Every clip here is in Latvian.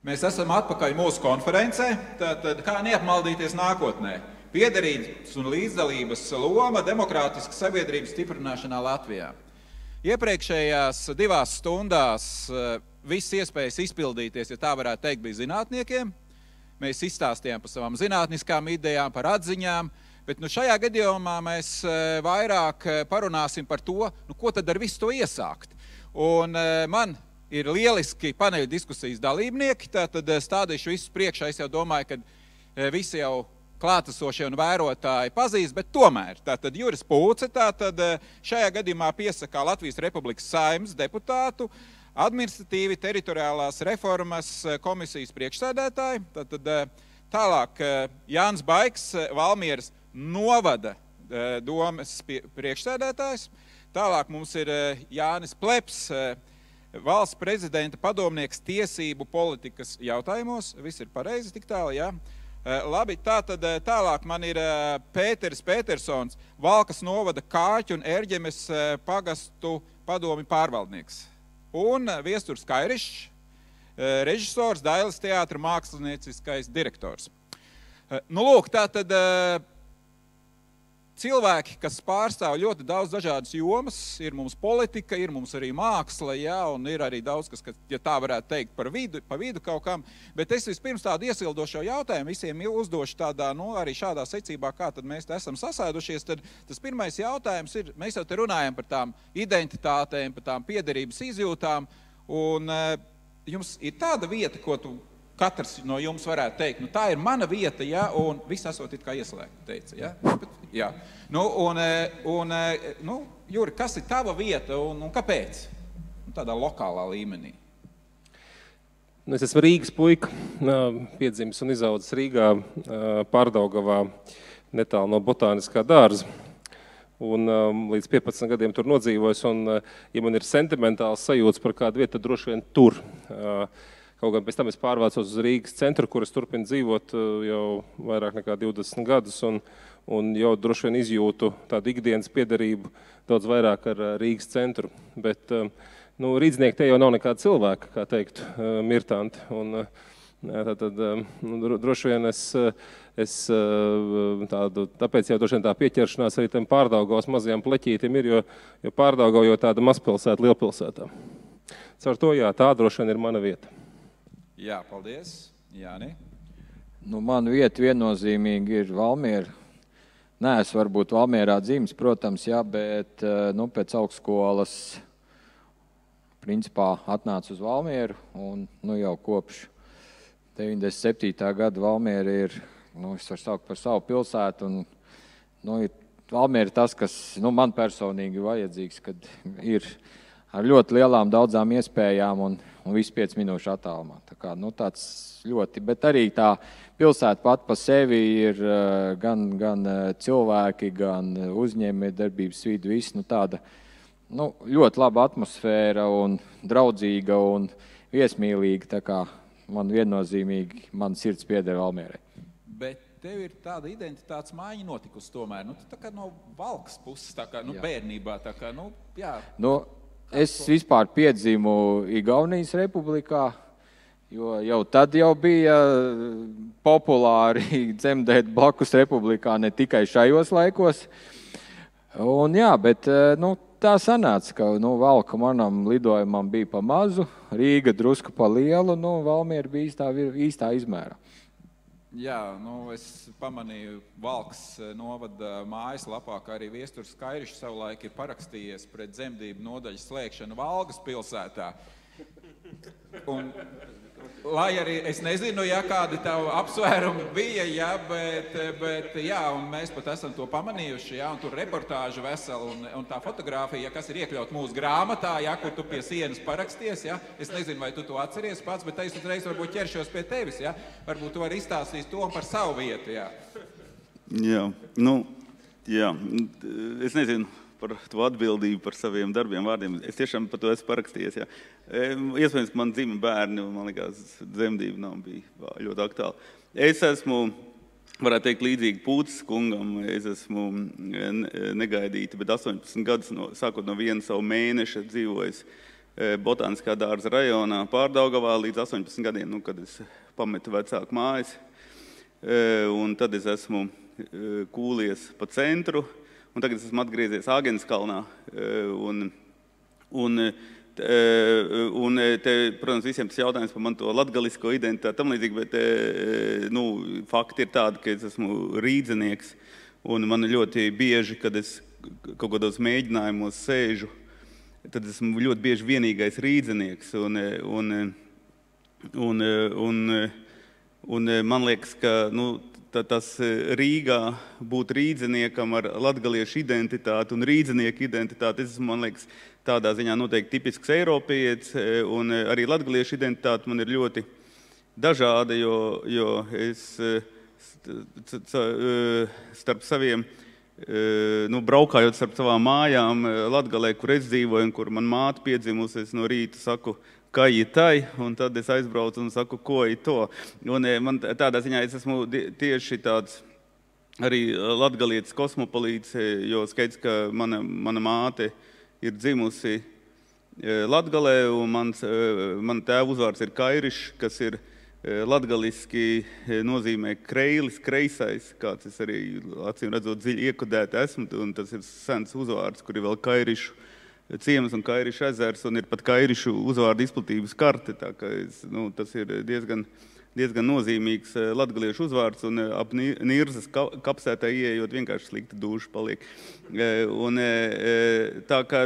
Mēs esam atpakaļ mūsu konferencē, tad kā neapmaldīties nākotnē? Piederības un līdzdalības loma demokrātiskas sabiedrības stiprināšanā Latvijā. Iepriekšējās 2 stundās viss iespējas izpildīties, ja tā varētu teikt, bija zinātniekiem. Mēs izstāstījām par savām zinātniskām idejām, par atziņām, bet šajā gadījumā mēs vairāk parunāsim par to, ko tad ar visu to iesākt. Un man ir lieliski paneļa diskusijas dalībnieki, tad stādīšu visus priekšā. Es jau domāju, ka visi jau klātesošie un vērotāji pazīst, bet tomēr. Tātad Juris Pūce, šajā gadījumā piesakā Latvijas Republikas Saeimas deputātu, administratīvi teritoriālās reformas komisijas priekšsēdētāji. Tālāk Jānis Baiks, Valmieras novada domes priekšsēdētājs. Tālāk mums ir Jānis Pleps, valsts prezidenta padomnieks tiesību politikas jautājumos. Viss ir pareizi tik tālu, jā? Labi, tālāk man ir Pēteris Petersons, Valkas novada Kāķu un Ērģemes pagastu padomi pārvaldnieks. Un Viesturs Kairišs, režisors, Dailes teātra mākslinieciskais direktors. Lūk, cilvēki, kas pārstāv ļoti daudz dažādas jomas, ir mums politika, ir mums arī māksla, jā, un ir arī daudz, kas, ja tā varētu teikt, pa vidu kaut kam. Bet es vispirms tādu iesildošo jautājumu visiem uzdošu tādā, arī šādā secībā, kā tad mēs esam sasēdušies. Tad tas pirmais jautājums ir, mēs jau te runājam par tām identitātēm, par tām piederības izjūtām, un jums ir tāda vieta, ko katrs no jums varētu teikt, tā ir mana vieta, ja, un viss esot it kā ieslēgt, teica, ja? Jā. Juri, kas ir tava vieta un kāpēc? Tādā lokālā līmenī. Es esmu Rīgas puika, piedzimis un izaudzis Rīgā, Pārdaugavā, netālu no Botāniskā dārza. Un līdz 15 gadiem tur nodzīvojos, un ja man ir sentimentāls sajūts par kādu vietu, tad droši vien tur. Kaut gan pēc tam es pārvācos uz Rīgas centru, kur es turpinu dzīvot jau vairāk nekā 20 gadus, un jau droši vien izjūtu tādu ikdienas piederību daudz vairāk ar Rīgas centru. Bet rīdznieki te jau nav nekāda cilvēka, kā teiktu, mirtanti. Un droši vien tāpēc jau droši vien tā pieķeršanās arī tam Pārdaugavas mazajām pleķītim ir, jo Pārdaugava jau tāda mazpilsēta lielpilsētā. Caur to, jā, tā droši vien ir mana vieta. Jā, paldies. Jāni? Man vieta viennozīmīgi ir Valmiera. Nē, es varbūt Valmierā dzimis, protams, jā, bet pēc augstskolas principā atnācu uz Valmieru, un jau kopš 97. gada Valmiera ir, es varu saukt par savu pilsētu, un Valmiera ir tas, kas man personīgi ir vajadzīgs, kad ir ar ļoti lielām daudzām iespējām un visu 5 minūšu attālumā. Tā kā, tāds ļoti, bet arī tā pilsēta pat pa sevi ir gan cilvēki, gan uzņēmēju darbības vidi, viss, tāda, ļoti laba atmosfēra un draudzīga un viesmīlīga, tā kā man viennozīmīgi, man sirds pieder Valmierai. Bet tev ir tāda identitātes maiņa notikusi tomēr, tā kā no Valkas puses, tā kā, bērnībā, tā kā, jā. Es vispār piedzīmu Igaunijas republikā, jo jau tad jau bija populāri dzemdēt blakus republikā, ne tikai šajos laikos. Un jā, bet tā sanāca, ka Valka manam lidojumam bija pa mazu, Rīga drusku pa lielu, Valmiera bija īstā izmērā. Jā, es pamanīju Valkas novada mājaslapā, ka arī Viesturs Kairišs savulaik ir parakstījies pret zemdību nodaļas slēgšanu Valgas pilsētā. Un, lai arī es nezinu, kādi tavu apsvērumi bija, bet un mēs pat esam to pamanījuši, un tur reportāža vesela un tā fotogrāfija, kas ir iekļaut mūsu grāmatā, kur tu pie sienas paraksties, es nezinu, vai tu to atceries pats, bet es uzreiz varbūt ķeršos pie tevis, varbūt tu vari izstāstīt to par savu vietu, Jā, es nezinu par to atbildību par saviem darbiem vārdiem. Es tiešām par to esmu parakstījies, jā. Iespējams, ka man dzima bērni, un man likās, dzemdība nav bija ļoti aktuāla. Es esmu, varētu teikt, līdzīgi Pūces kungam, es esmu negaidīti, bet 18 gadus, sākot no viena savu mēneša dzīvojis Botāniskā dārza rajonā Pārdaugavā līdz 18 gadiem, kad es pametu vecāku mājas. Un tad es esmu kūlies pa centru, un tagad es esmu atgriezies Āgenskalnā. Un te, protams, visiem tas jautājums par man to latgalisko identitāti tam līdzīgi, bet fakti ir tādi, ka es esmu rīdzenieks, un man ļoti bieži, kad es kaut kādos mēģinājumos sēžu, tad esmu ļoti bieži vienīgais rīdzenieks, un man liekas, ka tas Rīgā būt rīdzeniekam ar latgaliešu identitāti un rīdzenieku identitāti, es esmu, man liekas, tādā ziņā noteikti tipisks eiropietis, un arī latgaliešu identitāte man ir ļoti dažāda, jo es starp saviem, braukājot starp savām mājām Latgalē, kur es dzīvoju un kur man māte piedzimusi, es no rīta saku, kā ir tai, un tad es aizbraucu un saku, ko ir to. Un man tādā ziņā es esmu tieši tāds arī latgalietis kosmopolīts, jo skaidrs, ka mana māte ir dzimusi Latgalē, un man tēva uzvārds ir Kairišs, kas ir latgaliski nozīmē kreilis, kreisais, kāds es arī acīm redzot dziļi iekodēti esmu, un tas ir sens uzvārds, kur ir vēl Kairišu ciemas un Kairišu ezers, un ir pat Kairišu uzvārdu izplatības karte, tā ka tas ir diezgan nozīmīgs latgaliešu uzvārds, un ap Nirzas kapsētā ieejot vienkārši slikta dūša paliek. Un tā kā,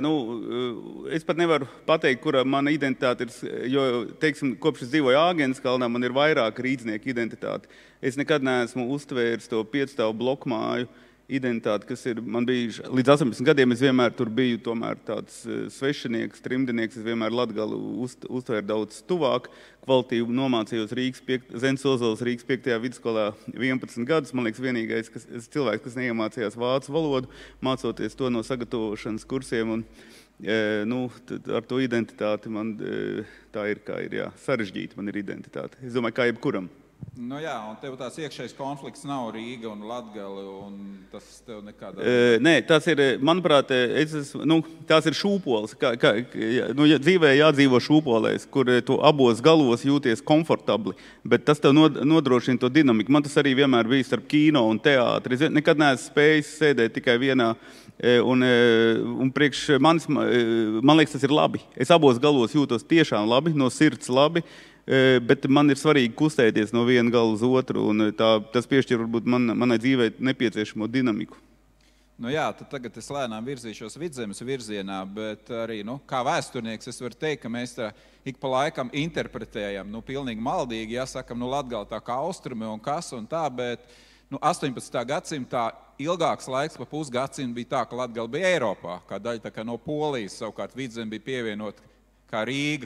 es pat nevaru pateikt, kura mana identitāte ir, jo, teiksim, kopš es dzīvoju Āgenskalnā, man ir vairāk rīdznieku identitāte. Es nekad neesmu uztvēris to 5-stāvu blokmāju identitāti, kas ir, man bija līdz 18 gadiem, es vienmēr tur biju tomēr tāds svešinieks, trimdinieks, es vienmēr Latgalu uztvēru daudz tuvāk, kvalitīvi nomācījos Zemes Ozoles Rīgas 5. vidusskolā 11 gadus, man liekas vienīgais cilvēks, kas neiemācījās vācu valodu, mācoties to no sagatavošanas kursiem, un ar to identitāti man tā ir, kā ir, jā, sarežģīta man ir identitāte. Es domāju, kā jebkuram. Jā, un tev tās iekšējais konflikts nav Rīga un Latgale, un tas tev nekādā... Nē, tas ir, manuprāt, tās ir šūpoles. Dzīvē jādzīvo šūpolēs, kur tu abos galos jūties komfortabli, bet tas tev nodrošina to dinamiku. Man tas arī vienmēr bija starp kino un teātri. Es nekad neesmu spējis sēdēt tikai vienā, un priekš manis, man liekas, tas ir labi. Es abos galos jūtos tiešām labi, no sirds labi, bet man ir svarīgi kustēties no viena gala uz otru, un tas piešķir varbūt manai dzīvē nepieciešamo dinamiku. Tad tagad es lēnām virzīšos Vidzemes virzienā, bet arī, kā vēsturnieks, es varu teikt, ka mēs ik pa laikam interpretējam, pilnīgi maldīgi, jāsakam, Latgale tā kā austrumi un kas un tā, bet 18. gadsimtā ilgāks laiks, pa pusgadsimtu bija tā, ka Latgale bija Eiropā, kā daļa tā kā no Polijas, savukārt Vidzeme bija pievienota kā Rīga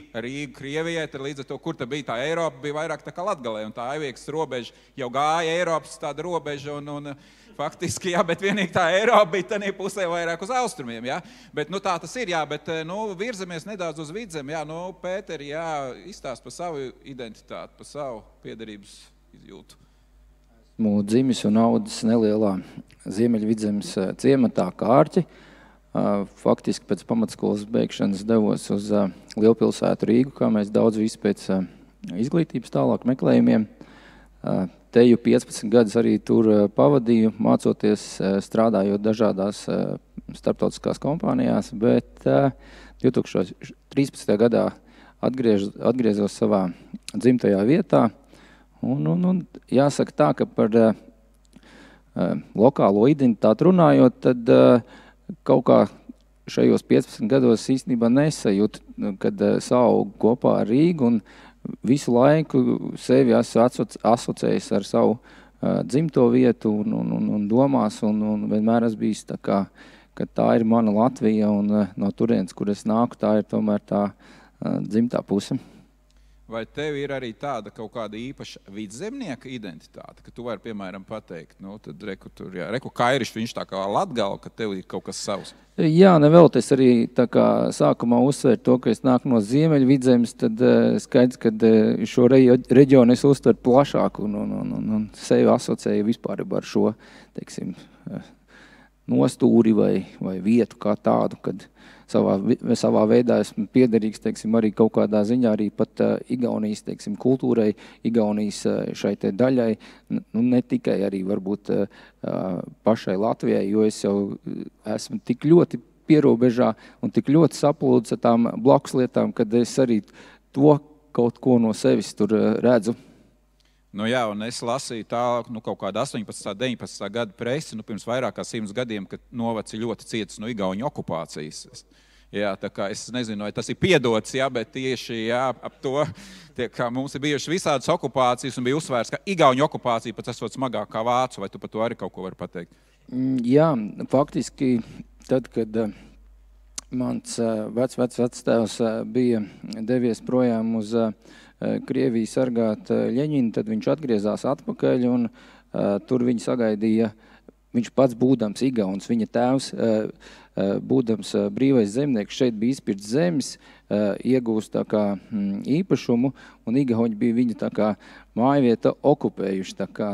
Krievijai, tad līdz ar to, kur tā bija tā Eiropa, bija vairāk tā kā Latgalē, un tā Aiviekas robeža jau gāja Eiropas tāda robeža, un faktiski, jā, bet vienīgi tā Eiropa bija tanī pusē vairāk uz austrumiem, jā. Bet, tā tas ir, jā, bet, virzamies nedaudz uz Vidzemi, jā, Pēteri, jā, izstāst par savu identitāti, par savu piederības izjūtu. Esmu dzimis un audzis nelielā Ziemeļvidzemes ciematā Kārķi. Faktiski pēc pamatskolas beigšanas devos uz lielpilsētu Rīgu, kā mēs daudz visi pēc izglītības tālāk meklējumiem. Teju 15 gadus arī tur pavadīju, mācoties, strādājot dažādās starptautiskās kompānijās, bet 2013. gadā atgriezos savā dzimtajā vietā. Un jāsaka tā, ka par lokālo identitāti runājot, tad kaut kā šajos 15 gados īstenībā nesajūtu, kad saaugu kopā ar Rīgu un visu laiku sevi esmu asociējis ar savu dzimto vietu un domās, un vienmēr es bijis tā kā, ka tā ir mana Latvija, un no turienes, kur es nāku, tā ir tomēr tā dzimtā puse. Vai tev ir arī tāda kaut kāda īpaša vidzemnieka identitāte, ka tu vari, piemēram, pateikt, tad reku Kairišs, viņš tā kā Latgale, ka tev ir kaut kas savs? Jā, nevēl, es arī tā kā sākumā uzsvēru to, ka es nāku no Ziemeļvidzemes, tad skaidrs, ka šo reģionu es uztveru plašāk un sevi asociēju vispār ar šo, teiksim, nostūri vai vietu kā tādu, kad savā veidā esmu piederīgs, teiksim, arī kaut kādā ziņā arī pat Igaunijas, teiksim, kultūrai, Igaunijas šai te daļai, nu ne tikai arī varbūt pašai Latvijai, jo es jau esmu tik ļoti pierobežā un tik ļoti saplūdis ar tām blakus lietām, kad es arī to kaut ko no sevis tur redzu. Nu jā, un es lasīju tā, kaut kāda 18. 19. gada presi, pirms vairāk kā 100 gadiem, kad novads ir ļoti cietis no Igauņu okupācijas. Jā, tā kā es nezinu, vai tas ir piedots, jā, bet tieši ap to, kā mums ir bijušas visādas okupācijas un bija uzsvērts, ka Igauņu okupācija pats esot smagāk kā vācu, vai tu par to arī kaut ko vari pateikt? Jā, faktiski tad, kad mans vectēvs bija devies projām uz Krieviju sargāt Ļeņinu, tad viņš atgriezās atpakaļ un tur viņu sagaidīja, viņš pats būdams Igauns, viņa tēvs būdams brīvais zemnieks, šeit bija izpirts zemes, iegūst tā kā īpašumu un Igauņi bija viņa tā kā mājvieta okupējuši, tā kā,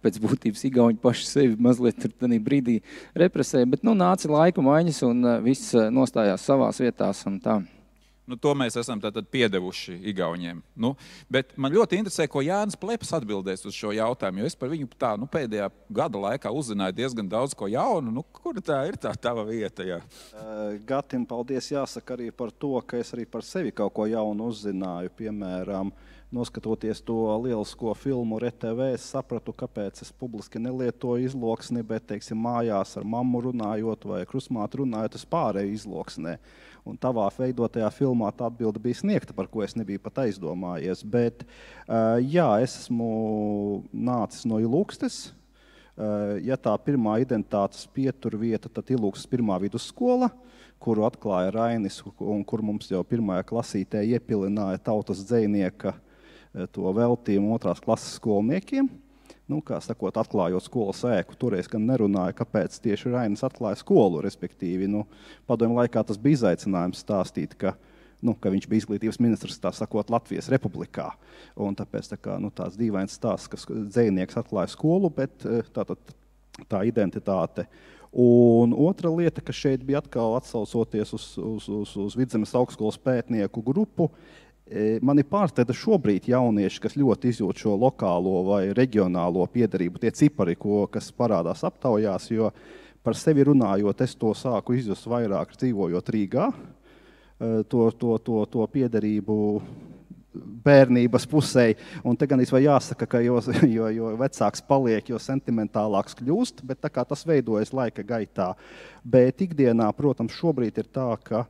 pēc būtības Igauņi paši sevi mazliet tur tādā brīdī represēja, bet, nāca laika maiņas un viss nostājās savās vietās un tā. To mēs esam tātad piedevuši Igauņiem. Bet man ļoti interesē, ko Jānis Pleps atbildēs uz šo jautājumu, jo es par viņu tā, pēdējā gada laikā uzzināju diezgan daudz ko jaunu. Kur tā ir tā tava vieta? Jā? Gatim paldies jāsaka arī par to, ka es arī par sevi kaut ko jaunu uzzināju. Piemēram, noskatoties to lielisko filmu RTV, es sapratu, kāpēc es publiski nelietoju izloksni, bet, teiksim, mājās ar mammu runājot vai krustmāti runājot, es pārēju izloksnē. Un tavā veidotajā filmā tā atbilde bija sniegta, par ko es nebiju pat aizdomājies. Bet, jā, es esmu nācis no Ilūkstes. Ja tā pirmā identitātes pieturvieta, tad Ilūkstes pirmā vidusskola, kuru atklāja Rainis un kur mums jau pirmajā klasītē iepilināja tautas dzejnieka to veltījumu 2. klases skolniekiem. Kā sakot, atklājot skolas ēku, toreiz gan nerunāja, kāpēc tieši Rainis atklāja skolu, respektīvi. Padomju laikā tas bija izaicinājums stāstīt, ka viņš bija izglītības ministrs, tā sakot, Latvijas republikā. Un tāpēc tāds dīvains stāsts, ka dzejnieks atklāja skolu, bet tā identitāte. Un otra lieta, ka šeit bija atkal atsaucoties uz Vidzemes augstskolas pētnieku grupu, mani pārsteidza šobrīd jaunieši, kas ļoti izjūt šo lokālo vai reģionālo piederību, tie cipari, kas parādās aptaujās, jo par sevi runājot, es to sāku izjust vairāk dzīvojot Rīgā, to piederību bērnības pusē, un te gan vai jāsaka, ka jo vecāks paliek, jo sentimentālāks kļūst, bet tā kā tas veidojas laika gaitā. Bet ikdienā, protams, šobrīd ir tā, ka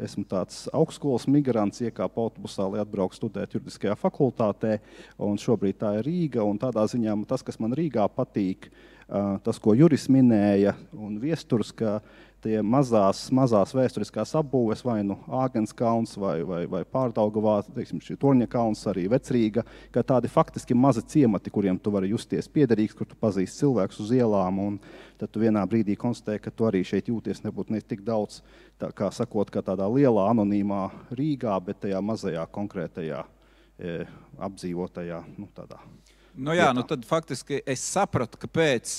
esmu tāds augstskolas migrants, iekāpu autobusā, lai atbraukt studēt juridiskajā fakultātē, un šobrīd tā ir Rīga, un tādā ziņā tas, kas man Rīgā patīk, tas, ko Juris minēja, un Viesturs, ka tie mazās vēsturiskās apbūves, vai Āgenskalns, vai Pārdaugavā, teiksim, šī Torņa kalns, arī Vecrīga, ka tādi faktiski mazi ciemati, kuriem tu vari justies piederīgs, kur tu pazīsti cilvēkus uz ielām, un tad tu vienā brīdī konstatē, ka tu arī šeit jūties nebūtu ne tik daudz, kā sakot, kā tādā lielā anonīmā Rīgā, bet tajā mazajā konkrētajā apdzīvotajā, tādā. Jā, tad faktiski es sapratu, kāpēc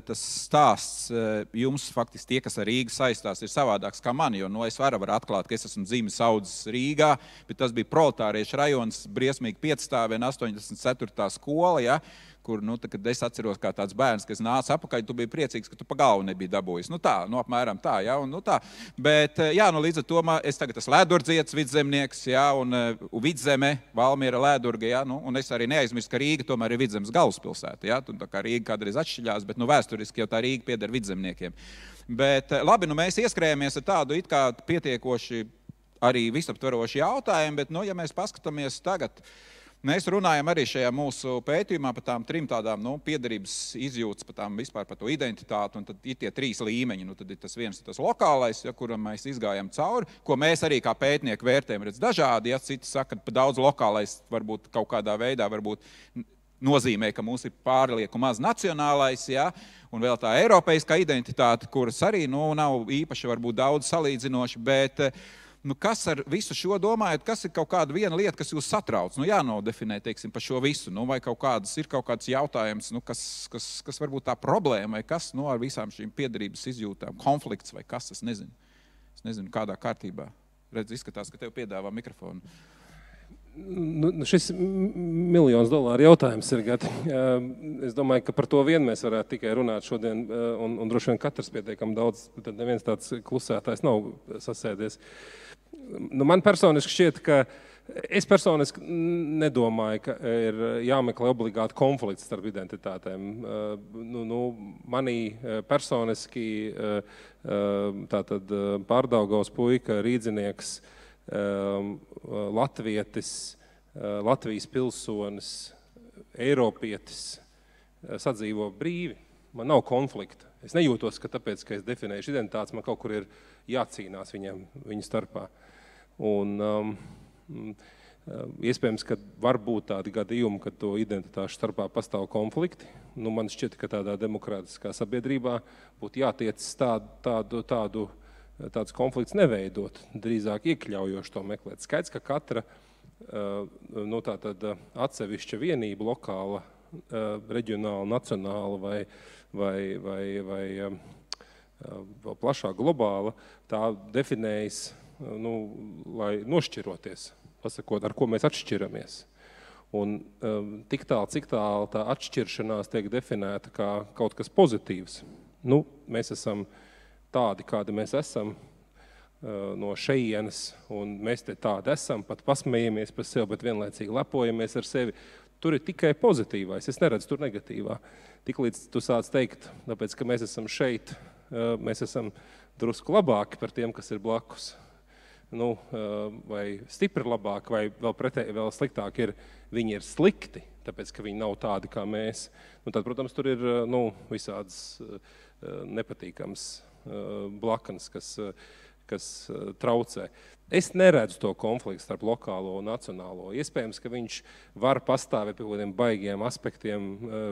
tas stāsts jums faktiski tie, kas ar Rīgu saistās, ir savādāks kā mani, jo es varu atklāt, ka es esmu dzimis audzis Rīgā, bet tas bija proletāriešu rajons, briesmīgi 5-stāvēna 84. skola, ja, kur, kad es atceros kā tāds bērns, kas nāca apakaļ, tu biji priecīgs, ka tu pa galvu nebija dabūjis. Apmēram tā, ja, un tā. Bet, jā, līdz ar to es tagad esmu Lēdurdzietis vidzemnieks, ja, un Vidzeme, Valmiera, Lēdurga, ja, un es arī neaizmirstu, ka Rīga tomēr ir Vidzemes galvaspilsēta, ja, tā kā Rīga kādreiz atšķiļās, bet, vēsturiski jau tā Rīga pieder vidzemniekiem. Bet, labi, mēs ieskrējamies ar tādu it kā pietiekoši arī visaptverošu jautājumu, bet, ja mēs paskatāmies tagad, mēs runājam arī šajā mūsu pētījumā par tām trim tādām piederības izjūtas, vispār par to identitāti, un tad ir tie 3 līmeņi. Tad ir tas viens, tas lokālais, ja, kuram mēs izgājam cauri, ko mēs arī kā pētnieki vērtējam redz dažādi, ja citi saka, ka daudz lokālais varbūt kaut kādā veidā nozīmē, ka mums ir pārlieku maz nacionālais, ja, un vēl tā eiropeiskā identitāte, kuras arī nav īpaši varbūt daudz salīdzinoši, bet kas ar visu šo domājat, kas ir kaut kāda viena lieta, kas jūs satrauc? Jānodefinē, teiksim, par šo visu. Vai ir kaut kāds jautājums, kas varbūt tā problēma, vai kas ar visām šīm piederības izjūtām, konflikts vai kas, es nezinu. Es nezinu, kādā kārtībā. Redz, izskatās, ka tev piedāvā mikrofonu. Šis $1 miljonu jautājums ir, Gati. Es domāju, ka par to vien mēs varētu tikai runāt šodien, un droši vien katrs pietiekami daudz, tad neviens tāds klusētājs nav sasēdies. Man personiski šķiet, ka es personiski nedomāju, ka ir jāmeklē obligāti konflikts starp identitātēm. Manī personiski tātad Pārdaugavas puika, rīdzinieks, latvietis, Latvijas pilsonis, eiropietis sadzīvo brīvi. Man nav konflikta. Es nejūtos, ka tāpēc, ka es definējuši identitātes, man kaut kur ir jācīnās viņu starpā. Un iespējams, ka var būt tādi gadījumi, kad to identitāšu starpā pastāv konflikti. Man šķiet, ka tādā demokrātiskā sabiedrībā būtu jātiec tāds konflikts neveidot, drīzāk iekļaujoši to meklēt. Skaidrs, ka katra atsevišķa vienība, lokāla, reģionāla, nacionāla vai plašā globāla, tā definējas, lai nošķiroties, pasakot, ar ko mēs atšķiramies. Un tik tālu, cik tālu tā atšķiršanās tiek definēta kā kaut kas pozitīvs. Mēs esam tādi, kādi mēs esam no šejienes, un mēs te tādi esam, pat pasmējamies par sevi, bet vienlaicīgi lepojamies ar sevi. Tur ir tikai pozitīvais, es neredzu tur negatīvā. Tiklīdz tu sāc teikt, tāpēc, ka mēs esam šeit, mēs esam drusku labāki par tiem, kas ir blakus. Vai stipri labāk, vai vēl sliktāk ir, viņi ir slikti, tāpēc, ka viņi nav tādi kā mēs. Tad, protams, tur ir visādas nepatīkams blakans, kas traucē. Es neredzu to konfliktu starp lokālo un nacionālo. Iespējams, ka viņš var pastāvēt pie kādiem baigiem aspektiem,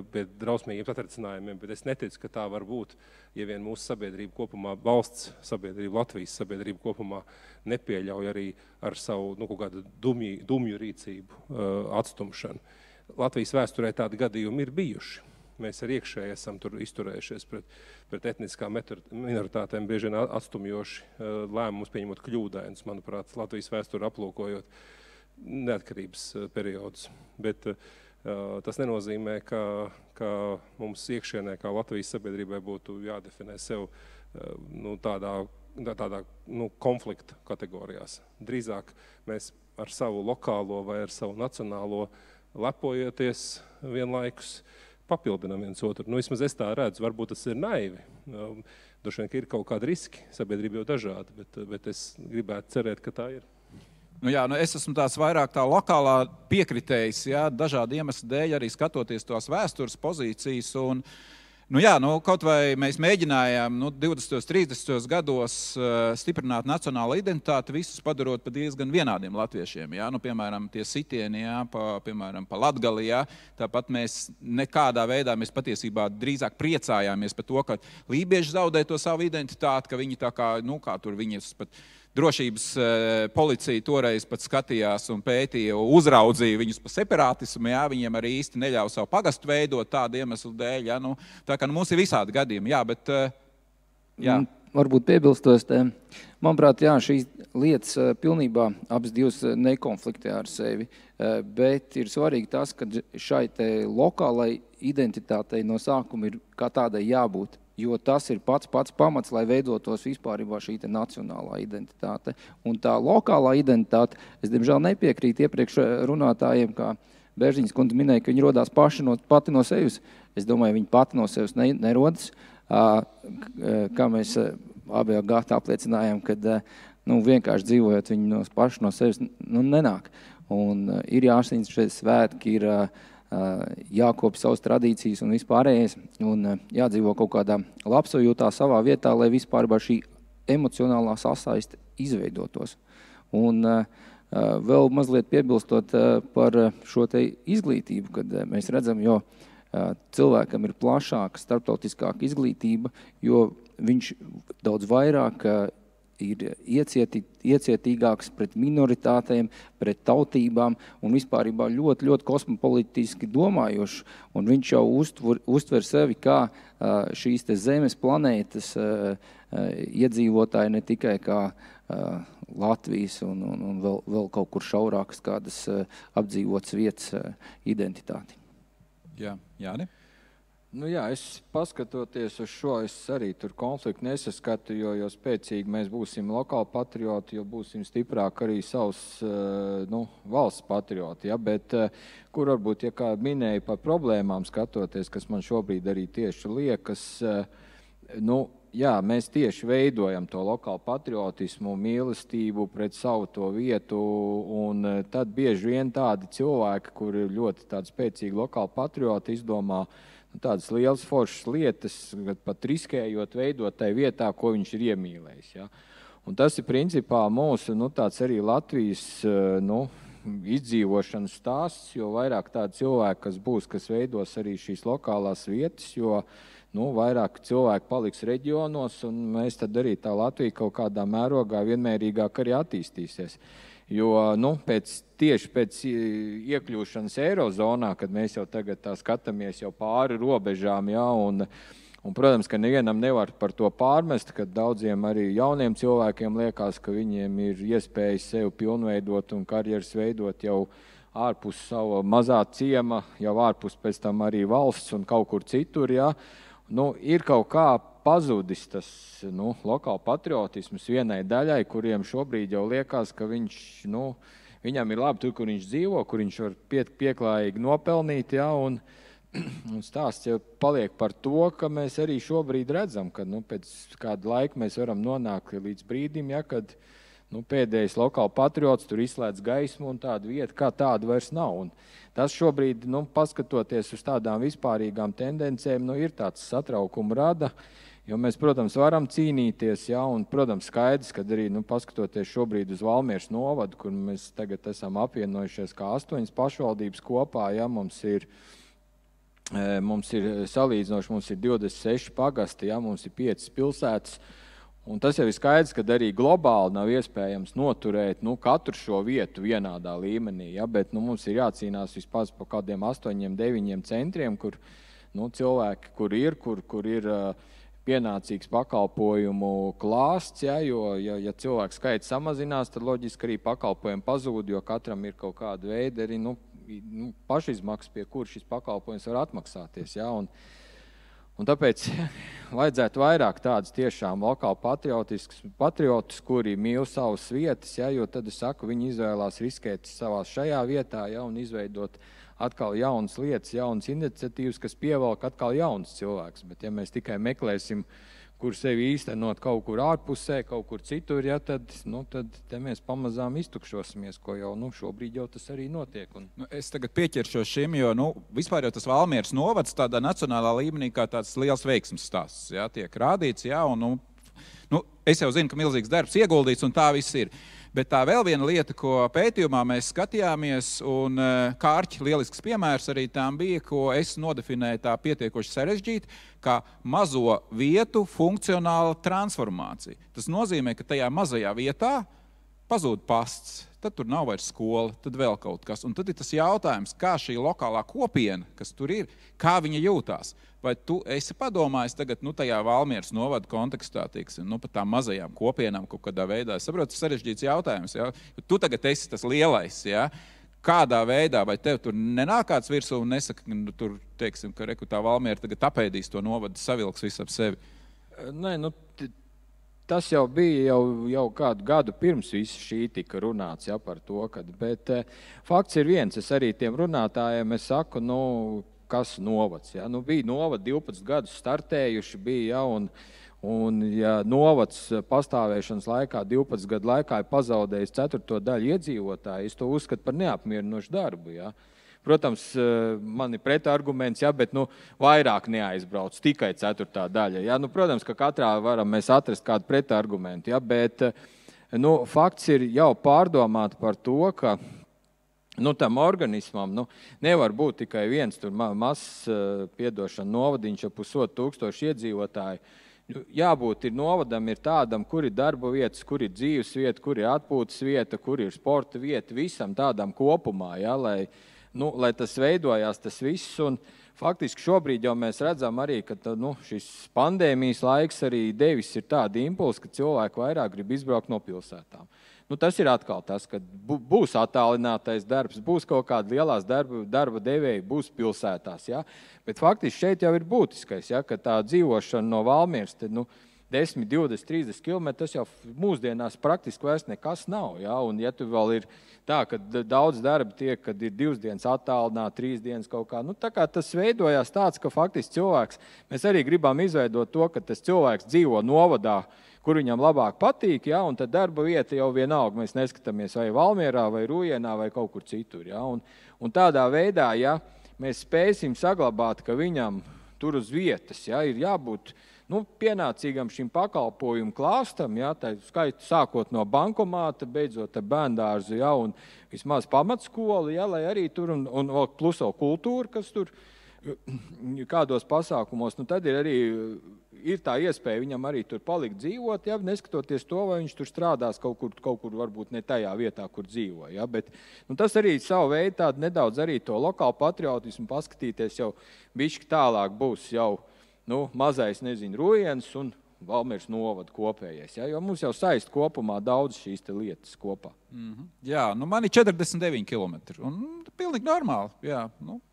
pie drausmīgiem satricinājumiem, bet es neticu, ka tā var būt, ja vien mūsu sabiedrība kopumā, valsts sabiedrība, Latvijas sabiedrība kopumā nepieļauj arī ar savu kaut kādu dumju rīcību atstumšanu. Latvijas vēsturē tādi gadījumi ir bijuši. Mēs ar iekšēji esam tur izturējušies pret etniskām minoritātēm, bieži vien atstumjoši lēmumus pieņemot kļūdainus, manuprāt, Latvijas vēsturi aplūkojot neatkarības periodus. Bet tas nenozīmē, ka mums iekšienē, kā Latvijas sabiedrībai būtu jādefinē sev tādā konflikta kategorijās. Drīzāk mēs ar savu lokālo vai ar savu nacionālo lepojoties vienlaikus papildinām viens otru. Vismaz es tā redzu, varbūt tas ir naivi. Droši vien, ka ir kaut kādi riski, sabiedrība jau dažādi, bet es gribētu cerēt, ka tā ir. Es esmu tāds vairāk tā lokālā piekritējs, dažādi iemesli dēļ, arī skatoties tos vēstures pozīcijas. Kaut vai mēs mēģinājām 20. 30. gados stiprināt nacionālo identitāti, visus padarot pa diezgan vienādiem latviešiem. Piemēram, tie sitieni, piemēram, pa Latgali. Tāpat mēs nekādā veidā, mēs patiesībā drīzāk priecājāmies par to, ka lībieši zaudē to savu identitāti, ka viņi tā kā tur viņas pat drošības policija toreiz pat skatījās un pētīja, uzraudzīja viņus par separātismu, viņiem arī īsti neļauj savu pagastu veidot tādu iemeslu dēļ. Tā kā mums ir visādi gadījumi, bet... Varbūt piebilstos, manuprāt, šīs lietas pilnībā abas divas nekonfliktē ar sevi, bet ir svarīgi tas, ka šai lokālai identitātei no sākuma ir kā tādai jābūt. Jo tas ir pats pamats, lai veidotos vispārībā šī nacionālā identitāte. Un tā lokālā identitāte, es diemžēl nepiekrītu iepriekš runātājiem, kā Bērziņas kundze minēja, ka viņi rodās pati no sevis. Es domāju, viņi pati no sevis nerodas. Kā mēs abi gati apliecinājām, kad vienkārši dzīvojot, viņi paši no sevis nenāk. Un ir jāsniedz šie svētki, ir jākopja savas tradīcijas un vispārējais, un jādzīvo kaut kādā labsajūtā savā vietā, lai vispārībā šī emocionālā sasaiste izveidotos. Un vēl mazliet piebilstot par šo te izglītību, kad mēs redzam, jo cilvēkam ir plašāka, starptautiskāka izglītība, jo viņš daudz vairāk ir iecietīgāks pret minoritātēm, pret tautībām un vispārībā ļoti, ļoti kosmopolitiski domājošs. Un viņš jau uztver sevi kā šīs te zemes planētas iedzīvotāji, ne tikai kā Latvijas un vēl kaut kur šaurākas kādas apdzīvotas vietas identitāti. Jā, Jāni? Nu jā, es paskatoties uz šo, es arī tur konfliktu nesaskatu, jo spēcīgi mēs būsim lokāli patrioti, jo būsim stiprāk arī savus valsts patrioti. Ja? Bet kur varbūt, ja kā minēja par problēmām skatoties, kas man šobrīd arī tieši liekas, jā, mēs tieši veidojam to lokālu patriotismu, mīlestību pret savu to vietu, un tad bieži vien tādi cilvēki, kuri ļoti tādi spēcīgi lokāli patrioti, izdomā tādas lielas foršas lietas, pat riskējot veidot tai vietā, ko viņš ir iemīlējis. Ja? Un tas ir principā mūsu tāds arī Latvijas izdzīvošanas stāsts, jo vairāk tādi cilvēki, kas veidos arī šīs lokālās vietas, jo vairāk cilvēki paliks reģionos, un mēs tad arī tā Latvija kaut kādā mērogā vienmērīgāk arī attīstīsies. Jo tieši pēc iekļūšanas Eirozonā, kad mēs jau tagad tā skatāmies jau pāri robežām, ja, un protams, ka nevienam nevar par to pārmest, ka daudziem arī jauniem cilvēkiem liekas, ka viņiem ir iespējas sevi pilnveidot un karjeras veidot jau ārpus sava mazā ciema, jau ārpus pēc tam arī valsts un kaut kur citur, ja. Ir kaut kā pazudis tas lokāli patriotisms vienai daļai, kuriem šobrīd jau liekas, ka viņam ir labi tur, kur viņš dzīvo, kur viņš var pieklājīgi nopelnīt, ja, un stāsts jau paliek par to, ka mēs arī šobrīd redzam, ka pēc kāda laika mēs varam nonākt līdz brīdim, ja, kad pēdējais lokāli patriots tur izslēdz gaismu un tāda vieta kā tāda vairs nav. Un tas šobrīd, paskatoties uz tādām vispārīgām tendencēm, ir tāds satraukuma rada, jo mēs, protams, varam cīnīties, ja, un, protams, skaidrs, kad arī, paskatoties šobrīd uz Valmieras novadu, kur mēs tagad esam apvienojušies kā 8 pašvaldības kopā, ja, mums ir salīdzinoši, mums ir 26 pagasti, ja, mums ir 5 pilsētas, un tas jau ir skaidrs, ka arī globāli nav iespējams noturēt katru šo vietu vienādā līmenī, ja, bet mums ir jācīnās vispār par kādiem 8-9 centriem, kur cilvēki, kur ir pienācīgs pakalpojumu klāsts, ja, jo ja cilvēku skaits samazinās, tad loģiski arī pakalpojumi pazūd, jo katram ir kaut kāda veida arī pašizmaksas, pie kur šis pakalpojums var atmaksāties. Ja, un tāpēc vajadzētu vairāk tādus tiešām lokāli patriotus, kuri mīl savas vietas, ja, jo tad es saku, viņi izvēlās riskēt savā šajā vietā, ja, un izveidot atkal jaunas lietas, jaunas iniciatīvas, kas pievelk atkal jaunas cilvēks. Bet ja mēs tikai meklēsim, kur sevi īstenot kaut kur ārpusē, kaut kur citur, ja, tad te mēs pamazām iztukšosimies, ko jau šobrīd jau tas arī notiek. Es tagad pieķeršos šim, jo vispār jau tas Valmieras novads tādā nacionālā līmenī kā tāds liels veiksmes stāsts, ja, tiek rādīts, ja, un es jau zinu, ka milzīgs darbs ieguldīts un tā viss ir. Bet tā vēl viena lieta, ko pētījumā mēs skatījāmies, un Kārķi lielisks piemērs arī tām bija, ko es nodefinēju tā pietiekoši sarežģīti, kā mazo vietu funkcionāla transformācija. Tas nozīmē, ka tajā mazajā vietā pazūd pasts, tad tur nav vairs skola, tad vēl kaut kas. Un tad ir tas jautājums, kā šī lokālā kopiena, kas tur ir, kā viņa jūtās. Vai tu esi padomājis tagad, tajā Valmieras novada kontekstā, par tām mazajām kopienām kaut kādā veidā? Es saprotu, tas sarežģīts jautājums, ja? Tu tagad esi tas lielais, ja? Kādā veidā, vai tev tur nenāk kāds virsū un nesaka, tur, teiksim, ka tā Valmiera tagad apēdīs to novadu, savilks visu ap sevi? Nē, tas jau bija jau kādu gadu pirms viss šī tika runāts, ja, par to, bet fakts ir viens, es arī tiem runātājiem es saku, kas novads, ja, bija novadi 12 gadus startējuši bija, ja, un ja novads pastāvēšanas laikā, 12 gadu laikā ir pazaudējis 4. daļu iedzīvotāju, es to uzskatu par neapmierinošu darbu, ja. Protams, man ir pretarguments, ja, bet vairāk neaizbrauc, tikai 4. daļa. Ja. Protams, ka katrā varam mēs atrast kādu pretargumentu, ja, bet fakts ir jau pārdomāt par to, ka tam organismam nevar būt tikai viens tur mazs novadiņš ar 1,5 tūkstošu iedzīvotāju. jābūt ir novadam, ir tādam, kur ir darba vietas, kur ir dzīves vieta, kur ir atpūtas vieta, kur ir sporta vieta, visam tādam kopumā, ja, lai tas veidojās tas viss. Un faktiski šobrīd jau mēs redzam arī, ka šis pandēmijas laiks arī devis ir tāda impulsa, ka cilvēki vairāk grib izbraukt no pilsētām. Tas ir atkal tas, ka būs attālinātais darbs, būs kaut kāda lielās darba devēja, būs pilsētās. Ja? Bet faktiski šeit jau ir būtiskais, ja, ka tā dzīvošana no Valmieras 10, 20, 30 km, tas jau mūsdienās praktiski vairs nekas nav. Ja? Un ja tu vēl ir tā, ka daudz darba tiek, kad ir 2 dienas attālināt, 3 dienas kaut kā, tā kā tas veidojās tāds, ka faktiski cilvēks, mēs arī gribam izveidot to, ka tas cilvēks dzīvo novadā, kur viņam labāk patīk, ja? Un tad darba vieta jau vienalga, mēs neskatāmies vai Valmierā, vai Rujienā, vai kaut kur citur. Ja? Un tādā veidā, ja mēs spēsim saglabāt, ka viņam tur uz vietas, ja, ir jābūt pienācīgam šim pakalpojumu klāstam, ja, tā skaitu sākot no bankomāta, beidzot ar bērndārzu, ja, un vismaz pamatskolu, ja, lai arī tur, un plus vēl kultūra, kas tur kādos pasākumos, tad ir arī tā iespēja viņam arī tur palikt dzīvot, ja, neskatoties to, vai viņš tur strādās kaut kur varbūt ne tajā vietā, kur dzīvo. Ja, bet tas arī savu veidu tādu nedaudz arī to lokālu patriotismu paskatīties jau bišķi tālāk būs jau mazais, Rujienas un Valmieras novada kopējais. Ja, jo mums jau saist kopumā daudz šīs lietas kopā. Jā, man ir 49 kilometri. Un pilnīgi normāli. Jā,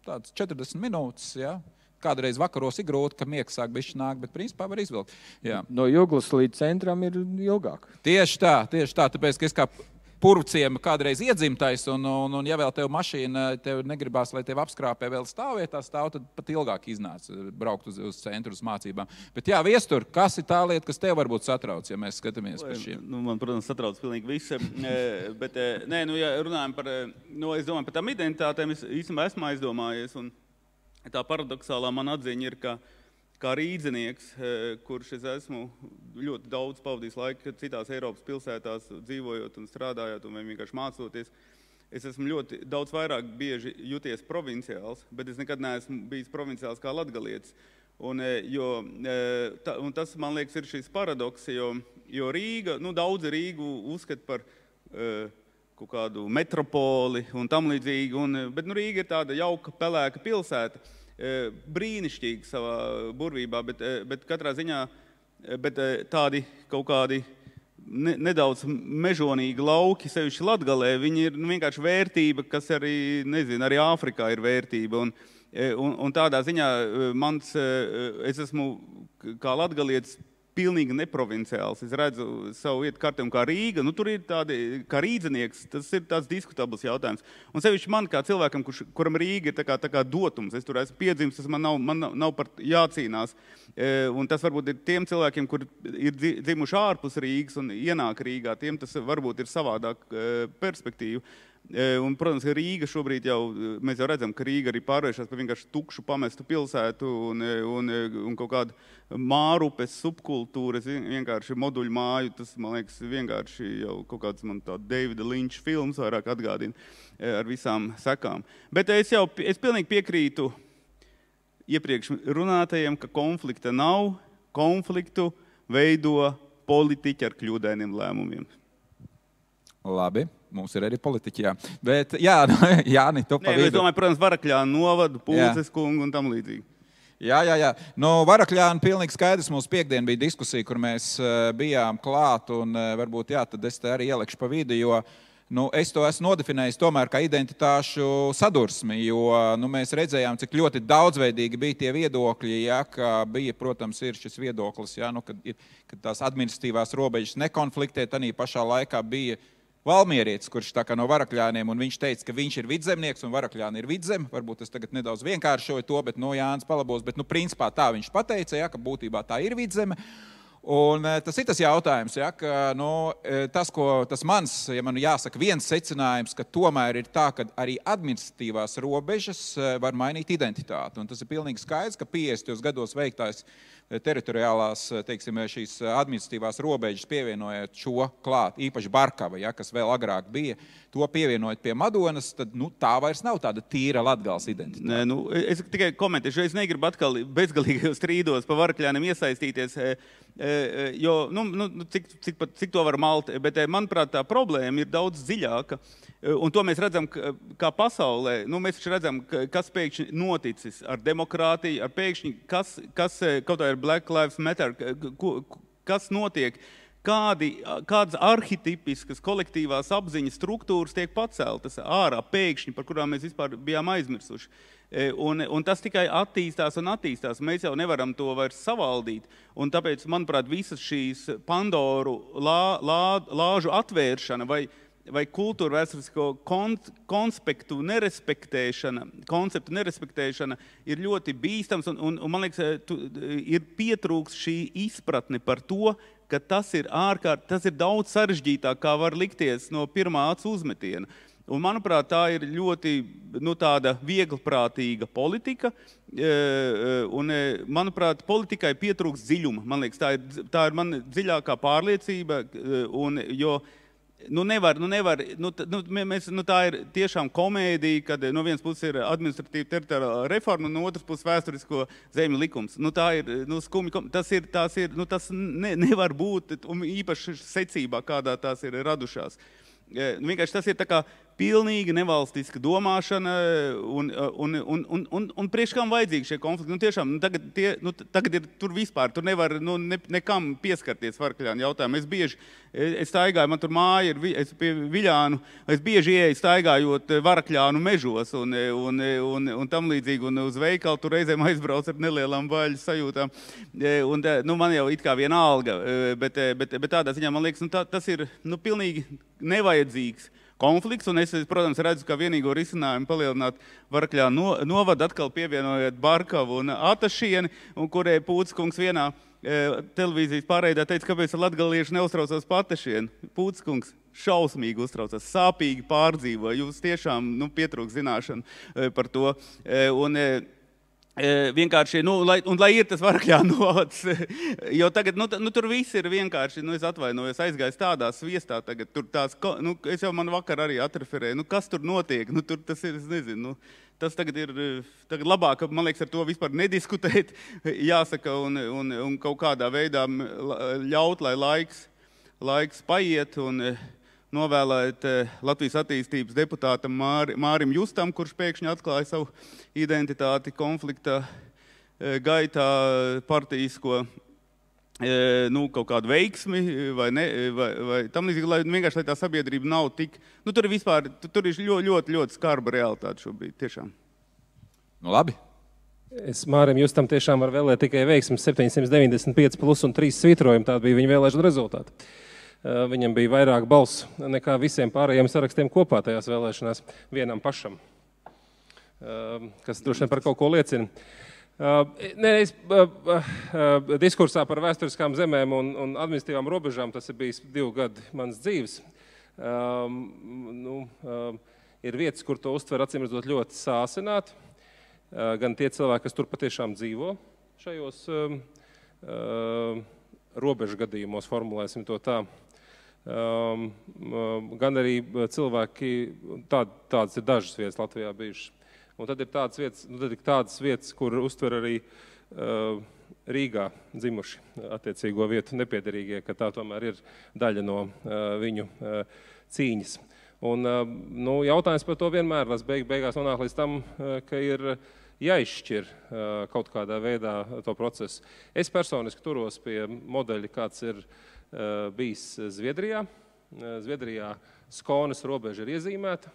tāds 40 minūtes, jā. Kādreiz vakaros ir grūti, ka miegs sāk bišķi nāk, bet principā var izvilkt. Jā. No Juglas līdz centram ir ilgāk. Tieši tā, tāpēc, ka es kā purvciem kādreiz iedzimtais, un ja vēl tev mašīna, tev negribās, lai tev apskrāpē vēl stāvvietā stāv, tad pat ilgāk iznāc braukt uz centru, uz mācībām. Bet jā, Viestur, kas ir tā lieta, kas tev varbūt satrauc, ja mēs skatāmies par šiem? Man, protams, satrauc pilnīgi visi, bet, ja runājam par, es domāju, par tām identitātēm, es īstenībā esmu aizdomājies, un tā paradoxālā man atziņa ir, kā rīdzinieks, kurš es esmu ļoti daudz pavadījis laiku citās Eiropas pilsētās dzīvojot un strādājot un vienkārši mācoties. Es esmu ļoti daudz vairāk bieži juties provinciāls, bet es nekad neesmu bijis provinciāls kā latgalietis. Un tas, man liekas, ir šis paradoks, jo Rīga, daudzi Rīgu uzskat par kaut kādu metropoli un tam līdzīgi, bet Rīga ir tāda jauka, pelēka pilsēta. Brīnišķīgi savā burvībā, bet katrā ziņā tādi kaut kādi nedaudz mežonīgi lauki, sevišķi Latgalē, viņi ir vienkārši vērtība, kas arī, arī Āfrikā ir vērtība. Un tādā ziņā es esmu kā latgalietis pilnīgi neprovinciāls. Es redzu savu vietu kartēm kā Rīga. Tur ir tādi, kā rīdzinieks, tas ir tāds diskutabls jautājums. Un sevišķi man kā cilvēkam, kuram Rīga ir tā kā dotums. Es tur esmu piedzimis, tas man nav par jācīnās. Un tas varbūt ir tiem cilvēkiem, kuri ir dzimuši ārpus Rīgas un ienāk Rīgā, tiem tas varbūt ir savādāk perspektīva. Un, protams, ka Rīga šobrīd mēs jau redzam, ka Rīga arī pārvēršas par vienkārši tukšu pamestu pilsētu un kaut kādu Mārupes subkultūras, vienkārši moduļu māju, tas, man liekas, vienkārši jau kaut kāds man tā Davida Lynch films vairāk atgādina ar visām sekām. Bet es pilnīgi piekrītu iepriekš runātajiem, ka konflikta nav, konfliktu veido politiķi ar kļūdainiem lēmumiem. Labi. Mums ir arī politiķi, jā. Bet, Jāni, tu pa vidu. Es domāju, protams, Varakļānu novadu, Pulces kungu un tam līdzīgi. Jā. Varakļānu pilnīgi skaidrs. Mums piekdien bija diskusija, kur mēs bijām klāt, un varbūt, tad es te arī ielekšu pa vidu, jo es to esmu nodefinējis tomēr kā identitāšu sadursmi, jo mēs redzējām, cik ļoti daudzveidīgi bija tie viedokļi, ka bija, protams, ir šis viedoklis, kad tās administratīvās robežas nekonfliktē, tanī pašā laikā bija valmierietis, kurš tā kā no Varakļāniem, un viņš teica, ka viņš ir vidzemnieks un Varakļāni ir vidzem. Varbūt es tagad nedaudz vienkāršoju to, bet Jānis palabos, bet principā tā viņš pateica, ka būtībā tā ir vidzeme. Un tas ir tas jautājums, ja, ka tas mans, ja man jāsaka, viens secinājums, ka tomēr ir tā, ka arī administratīvās robežas var mainīt identitāti. Un tas ir pilnīgi skaidrs, ka 50. gados veiktājs teritoriālās, teiksim, šīs administratīvās robežas pievienojot šo klāt, īpaši Barkava, ja, kas vēl agrāk bija, to pievienojot pie Madonas, tad tā vairs nav tāda tīra Latgales identitāte. Nē, es tikai komentēšu, es negribu atkal bezgalīgajos strīdos pa Varakļāniem iesaistīties, jo, cik to var malt, bet, manuprāt, tā problēma ir daudz dziļāka, un to mēs redzam kā pasaulē, mēs redzam, kas pēkšņi noticis ar demokrātiju, ar pēkšņi, kas kaut kā ir Black Lives Matter, kas notiek, kādas arhitipiskas kolektīvās apziņas struktūras tiek paceltas ārā pēkšņi, par kurām mēs vispār bijām aizmirsuši. Un tas tikai attīstās un attīstās. Mēs jau nevaram to vairs savaldīt. Un tāpēc, manuprāt, visas šīs Pandoru lāžu atvēršana vai kultūra vēsturisko konceptu nerespektēšana ir ļoti bīstams. Un man liekas, ir pietrūks šī izpratne par to, ka tas ir daudz sarežģītāk, kā var likties no pirmā acu uzmetiena. Un, manuprāt, tā ir ļoti tāda vieglprātīga politika, un, manuprāt, politikai pietrūks dziļuma. Man liekas, tā ir man dziļākā pārliecība, jo tā ir tiešām komēdija, kad no vienas puses ir administratīva teritoriālā reforma, un no otras puses vēsturisko zemju likums. Tā ir skumji, tas nevar būt, un īpaši secībā, kādā tās ir radušās. Vienkārši tas ir tā kā pilnīgi nevalstiska domāšana, un priekš kam vajadzīgi šie konflikti. Tiešām, tagad ir tur vispār, tur nevar nekam pieskarties Varakļānu jautājumu. Es staigāju, man tur māja ir, es pie Viļānu, es bieži ieeju staigājot Varakļānu mežos un tam līdzīgi, un uz veikalu tur reizēm aizbrauc ar nelielām baļu sajūtām. Man jau it kā viena alga, bet tādā ziņā, man liekas, tas ir pilnīgi nevajadzīgs konflikts, un es, protams, redzu, ka vienīgo risinājumu palielināt Varakļānu novadu, atkal pievienojot Barkavu un Atašieni, un kurai Pūtskungs vienā televīzijas pārreidā teica, kāpēc latgalieši neuztraucās pa Atašieni. Pūtskungs šausmīgi uztraucās, sāpīgi pārdzīvo, jūs tiešām pietrūk zināšanu par to. Vienkārši, lai ir tas Varakļānu novads, jo tagad, tur viss ir vienkārši, es atvainojos, aizgājis tādā sviestā tagad, tur tās, es jau man vakar arī atreferēju, kas tur notiek, tur tas ir, es nezinu, tas tagad ir labāk, man liekas, ar to vispār nediskutēt, jāsaka, un kaut kādā veidā ļaut, lai laiks paiet, un novēlēt Latvijas attīstības deputātam Mārim Justam, kurš pēkšņi atklāja savu identitāti konflikta gaitā partijisko kaut kādu veiksmi vai tam līdzīgi, lai vienkārši tā sabiedrība nav tik, tur ir ļoti, ļoti skarba realitāte šobrīd, tiešām. Labi. Es Mārim Justam tiešām var vēlēt tikai veiksmi 795 plus un 3 svītrojumi, tāda bija viņa vēlēšana rezultāti. Viņam bija vairāk balsu nekā visiem pārējiem sarakstiem kopā tajās vēlēšanās vienam pašam, kas droši vien par kaut ko liecina. Diskursā par vēsturiskām zemēm un administratīvām robežām, tas ir bijis 2 gadi manas dzīves. Ir vietas, kur to uztver acīmredzot ļoti sāsināt, gan tie cilvēki, kas tur patiešām dzīvo šajos robežu gadījumos, formulēsim to tā. Gan arī cilvēki, tādas ir dažas vietas Latvijā bijušas. Un tad ir tādas vietas, kur uztver arī Rīgā dzimuši attiecīgo vietu nepiederīgie, ka tā tomēr ir daļa no viņu cīņas. Un jautājums par to vienmēr beigās nonāk līdz tam, ka ir jāizšķir kaut kādā veidā to procesu. Es personiski turos pie modeļa, kāds ir bijis Zviedrijā. Zviedrijā Skones robeža ir iezīmēta,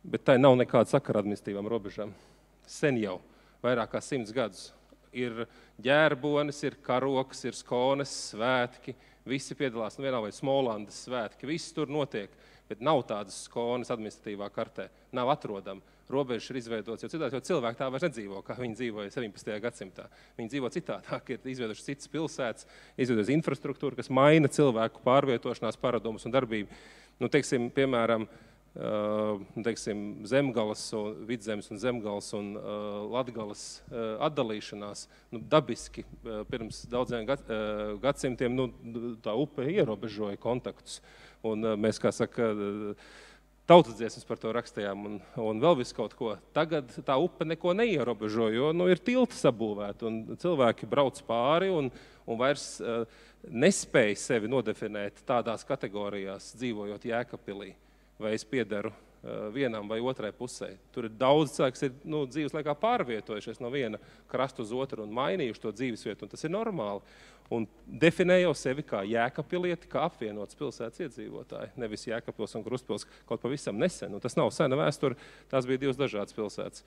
bet tai nav nekāda sakara administratīvām robežām. Sen jau, vairāk kā 100 gadus. Ir ģērbonis, ir karoks, ir Skones svētki, visi piedalās, vienā vai Smolandas svētki, viss tur notiek. bet nav tādas skonas administratīvā kartē, nav atrodama. Robežas ir izveidotas jau citādi, jo cilvēki tā vairs nedzīvo, kā viņi dzīvoja 17. gadsimtā. Viņi dzīvo citādāk, ir izveidojuši citas pilsētas, izveidojuši infrastruktūru, kas maina cilvēku pārvietošanās paradumus un darbību. Nu, teiksim, piemēram, Zemgalas, Vidzemes un Zemgalas un Latgalas atdalīšanās, dabiski pirms daudziem gadsimtiem tā upe ierobežoja kontaktus. Un mēs, kā saka, tautsdziesmas par to rakstījām un vēl visu kaut ko. Tagad tā upe neko neierobežo, jo ir tilti sabūvēti un cilvēki brauc pāri un vairs nespēja sevi nodefinēt tādās kategorijās, dzīvojot Jēkabpilī. Vai es piederu vienam vai otrai pusē. Tur ir daudz cilvēku, kas ir dzīves laikā pārvietojušies no viena krasta uz otru un mainījuši to dzīvesvietu, un tas ir normāli. Un definē jau sevi kā Jēkabpilieti, kā apvienots pilsētas iedzīvotāji. Nevis Jēkabpils un Krustpils kaut pavisam nesen. Un tas nav sena vēsture, tās bija divas dažādas pilsētas.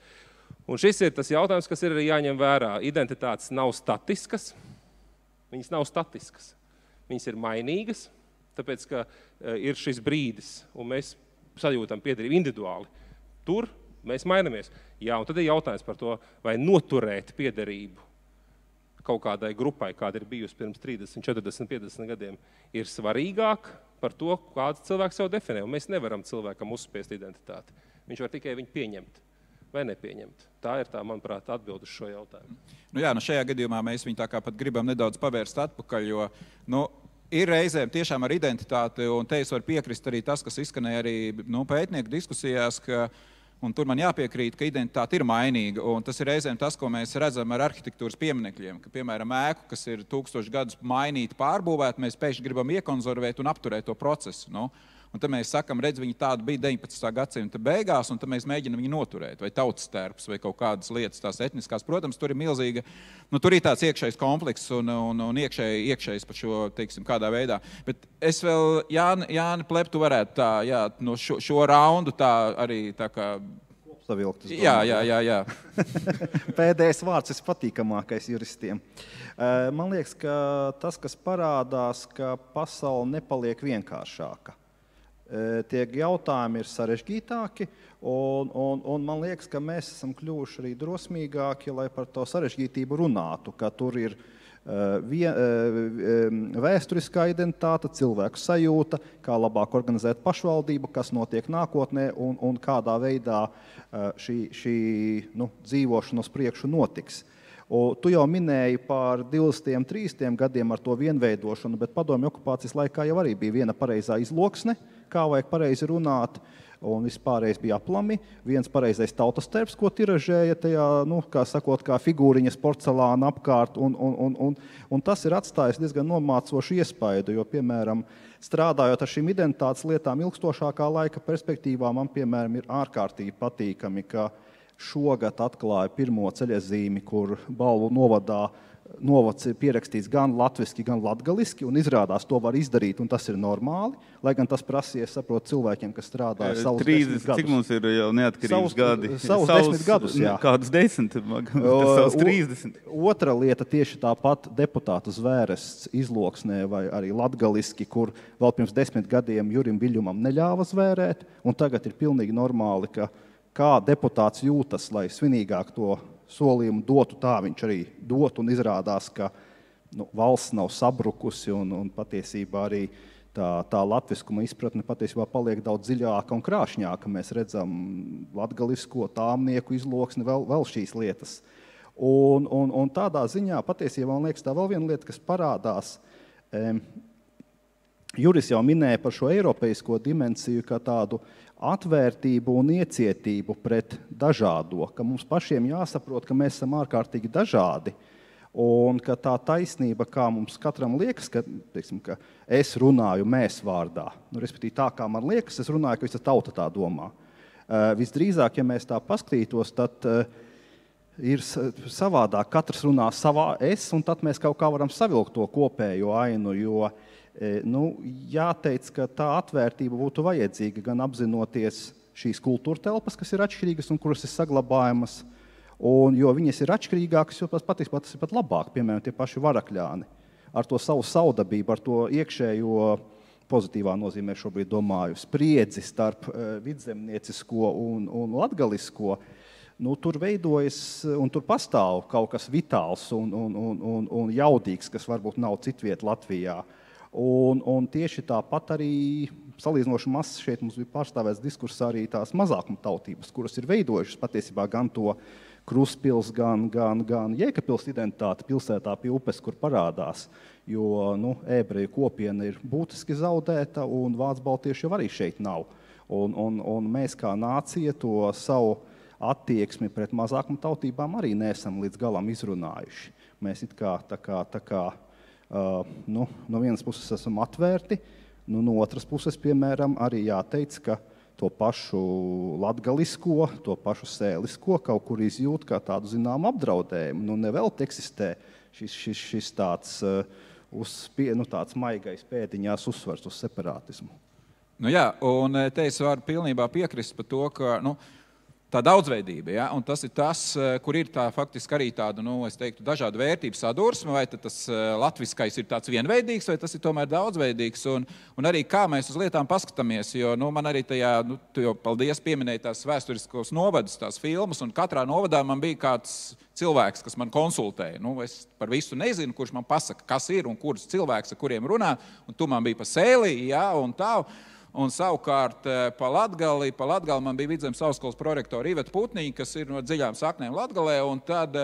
Un šis ir tas jautājums, kas ir arī jāņem vērā. Identitātes nav statiskas, viņas nav statiskas. Viņas ir mainīgas, tāpēc, ka ir šis brīdis, un mēs sajūtam piederību individuāli. Tur mēs mainamies. Jā, un tad ir jautājums par to, vai noturēt piederību kaut kādai grupai, kāda ir bijusi pirms 30, 40, 50 gadiem, ir svarīgāk par to, kāds cilvēks jau definē. Un mēs nevaram cilvēkam uzspiest identitāti. Viņš var tikai viņu pieņemt vai nepieņemt. Tā ir tā, manuprāt, atbild uz šo jautājumu. Šajā gadījumā mēs viņu tā kā pat gribam nedaudz pavērst atpakaļ, jo, ir reizēm tiešām ar identitāti, un te es varu piekrist arī tas, kas izskanēja arī pētnieku diskusijās, un tur man jāpiekrīt, ka identitāte ir mainīga, un tas ir reizēm tas, ko mēs redzam ar arhitektūras pieminekļiem, ka, piemēram, ēku, kas ir 1000 gadus mainīti, pārbūvēt, mēs pēkšņi gribam iekonservēt un apturēt to procesu. Un tad mēs sakam, redz, viņi tāda bija 19. gadsimta beigās, un tad mēs mēģinam viņu noturēt, vai tautstērps, vai kaut kādas lietas tās etniskās. Protams, tur ir milzīga, tur ir tāds iekšējs konflikts un iekšējs par šo, teiksim, kādā veidā. Bet es vēl, Jāni Plep, tu varētu tā, no šo raundu tā arī tā kā... Savilkt, jā. Pēdējais vārds ir patīkamākais juristiem. Man liekas, ka tas, kas parādās, ka pasaule nepaliek vienkāršāka. Tie jautājumi ir sarežģītāki, un man liekas, ka mēs esam kļuvuši arī drosmīgāki, lai par to sarežģītību runātu, ka tur ir vēsturiskā identitāte, cilvēku sajūta, kā labāk organizēt pašvaldību, kas notiek nākotnē un kādā veidā šī dzīvošana uz priekšu notiks. Tu jau minēji par 20, 30 gadiem ar to vienveidošanu, bet padomju okupācijas laikā jau arī bija viena pareizā izloksne, kā vajag pareizi runāt, un vispārējais bija aplami. Viens pareizais tautastarps, ko tiražēja tajā, kā figūriņas porcelāna apkārt, un tas ir atstājis diezgan nomācošu iespaidu, jo, piemēram, strādājot ar šīm identitātes lietām ilgstošākā laika perspektīvā, man, piemēram, ir ārkārtīgi patīkami, ka šogad atklāja pirmo ceļazīmi, kur Balvu novadā novads ir pierakstīts gan latviski, gan latgaliski, un izrādās to var izdarīt, un tas ir normāli, lai gan tas prasīja, saprot, cilvēkiem, kas strādāja savus 10 gadus. Cik mums ir jau neatkarības gadi? Savus 10 gadus, jā. Kādus 10? Savus 30? Otra lieta tieši tāpat deputāta Zvērests izloksnē vai arī latgaliski, kur vēl pirms 10 gadiem Jurim Viļņumam neļāva zvērēt, un tagad ir pilnīgi normāli, ka kā deputāts jūtas, lai svinīgāk to solījumu dotu, tā viņš arī dot, un izrādās, ka valsts nav sabrukusi, un patiesībā arī tā latviskuma izpratne patiesībā paliek daudz dziļāka un krāšņāka. Mēs redzam latgalisko tāmnieku izloksni, vēl šīs lietas. Un tādā ziņā patiesībā, man liekas, tā vēl viena lieta, kas parādās, Juris jau minēja par šo eiropeisko dimensiju kā tādu atvērtību un iecietību pret dažādo, ka mums pašiem jāsaprot, ka mēs esam ārkārtīgi dažādi, un ka tā taisnība, kā mums katram liekas, ka, teiksim, ka es runāju mēs vārdā, respektīvi tā, kā man liekas, es runāju, ka visa tauta tā domā. Visdrīzāk, ja mēs tā paskatītos, tad ir savādāk, katrs runā savā es, un tad mēs kaut kā varam savilkt to kopējo ainu, jo jāteic, ka tā atvērtība būtu vajadzīga, gan apzinoties šīs kultūra telpas, kas ir atšķirīgas un kuras ir saglabājamas, un jo viņas ir atšķirīgākas, jo patiesībā tas ir pat labāk, piemēram, tie paši varakļāni, ar to savu saudabību, ar to iekšējo pozitīvā nozīmē šobrīd domāju, spriedzi starp vidzemniecisko un latgalisko, tur veidojas un tur pastāv kaut kas vitāls un jaudīgs, kas varbūt nav citviet Latvijā. Un tieši tāpat arī salīdzinoši mazs šeit mums bija pārstāvēts diskursā arī tās mazākuma tautības, kuras ir veidojušas patiesībā gan to Kruspils, gan Jēkabpils identitāti pilsētā pie upes, kur parādās, jo ebreju kopiena ir būtiski zaudēta un vācu baltieši jau arī šeit nav. Un mēs kā nācija to savu attieksmi pret mazākuma tautībām arī neesam līdz galam izrunājuši. Mēs it kā no vienas puses esam atvērti, no otras puses, piemēram, arī jāteic, ka to pašu latgalisko, to pašu sēlisko kaut kur izjūt kā tādu zinām apdraudējumu. Nevēlt eksistē šis tāds, tāds maigais pēdiņās uzsvars uz separātismu. Jā, un te es varu pilnībā piekrist par to, ka tā daudzveidība, ja? Un tas ir tas, kur ir tā faktiski arī tāda, es teiktu, dažādu vērtību sadursme, vai tas latviskais ir tāds vienveidīgs, vai tas ir tomēr daudzveidīgs, un arī kā mēs uz lietām paskatāmies, jo man arī tajā, tu jau paldies pieminēji tās vēsturiskos novadus, tās filmas, un katrā novadā man bija kāds cilvēks, kas man konsultēja. Es par visu nezinu, kurš man pasaka, kas ir un kurš cilvēks, ar kuriem runā, un tu man bija pa Sēlī, ja, un tā. Un savukārt pa Latgali man bija Vidzemes augstskolas prorektora Iveta Putniņa, kas ir no dziļām saknēm Latgalē, un tad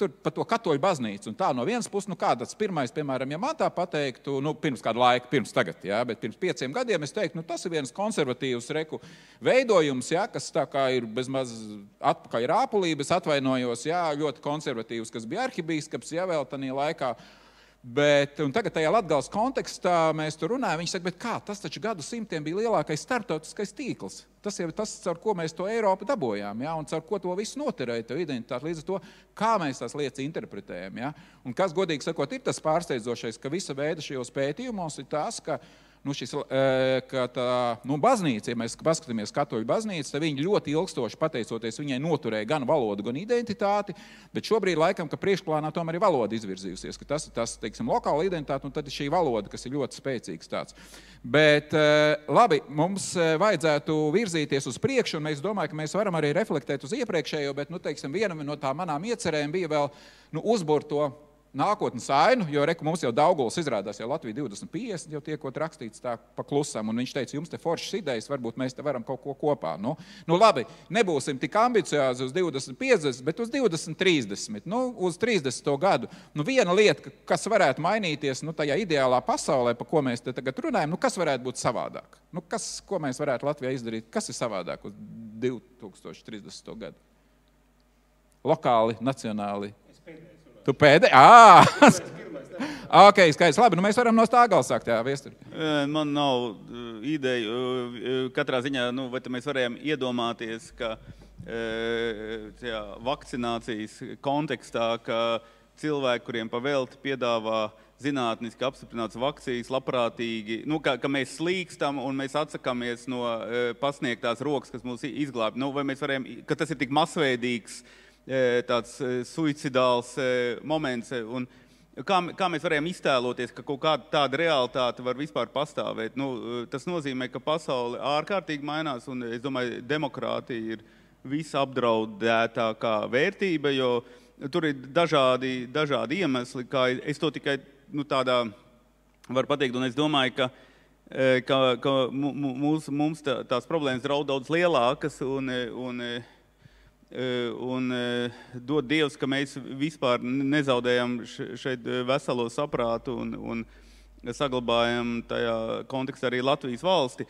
tur par to katoļu baznīcu. Un tā no vienas puses, kāds pirmais, piemēram, ja man tā pateiktu, pirms kādu laiku, pirms tagad, ja, bet pirms 5 gadiem es teiktu, tas ir viens konservatīvs veidojums, ja, kas tā kā ir bezmaz atpakaļ rāpulības, atvainojos, ja, ļoti konservatīvs, kas bija arhibīskaps, ja, vēl tanī laikā. Un tagad tajā Latgales kontekstā mēs tur runājam, viņi saka, bet kā, tas taču gadu simtiem bija lielākais starptautiskais tīkls. Tas jau ir tas, caur ko mēs to Eiropu dabojām, ja, un caur ko to visu noturēja, to identitāti, līdz ar to, kā mēs tās lietas interpretējam. Ja. Un kas, godīgi sakot, ir tas pārsteidzošais, ka visa veida šajos pētījumos ir tas, ka baznīca, ja mēs paskatāmies katoļu baznīcu, tad viņi ļoti ilgstoši pateicoties viņai noturēja gan valodu, gan identitāti, bet šobrīd laikam, ka priekšplānā tomēr ir valoda izvirzījusies, ka tas ir tas, teiksim, lokāla identitāte, un tad ir šī valoda, kas ir ļoti spēcīgs tāds. Bet labi, mums vajadzētu virzīties uz priekšu, un mēs domāju, ka mēs varam arī reflektēt uz iepriekšējo, bet, teiksim, viena no tā manām iecerēm bija vēl uzburt to nākotnes ainu, jo mums jau Dauguls izrādās jau Latvija 2050, jau tiekot rakstīts tā pa klusam, un viņš teica, jums te foršas idejas, varbūt mēs te varam kaut ko kopā. Labi, nebūsim tik ambiciozi uz 2050, bet uz 2030, uz 30. gadu. Viena lieta, kas varētu mainīties, tajā ideālā pasaulē, pa ko mēs te tagad runājam, kas varētu būt savādāk? Ko mēs varētu Latvijā izdarīt? Kas ir savādāk uz 2030. gadu? Lokāli, nacionāli? Tu pēdējais? Ok, skaidrs. Labi, mēs varam no Stāgala sākt, jā, Viesturi. Man nav ideju. Katrā ziņā, vai mēs varējām iedomāties, ka vakcinācijas kontekstā, ka cilvēki, kuriem pavēlti piedāvā zinātniski apstiprināts vakcīnas, labprātīgi, ka mēs slīkstam un mēs atsakāmies no pasniegtās rokas, kas mūs izglāb. Vai mēs varējām, ka tas ir tik masveidīgs, tāds suicidāls moments, un kā mēs varējām iztēloties, ka kaut kāda tāda realitāte var vispār pastāvēt. Tas nozīmē, ka pasaule ārkārtīgi mainās, un es domāju, demokrātija ir visapdraudētākā vērtība, jo tur ir dažādi iemesli, kā es to tikai tādā varu pateikt, un es domāju, ka mums tās problēmas draud daudz lielākas, un dod Dievs, ka mēs vispār nezaudējam šeit veselo saprātu un saglabājam tajā kontekstā arī Latvijas valsti.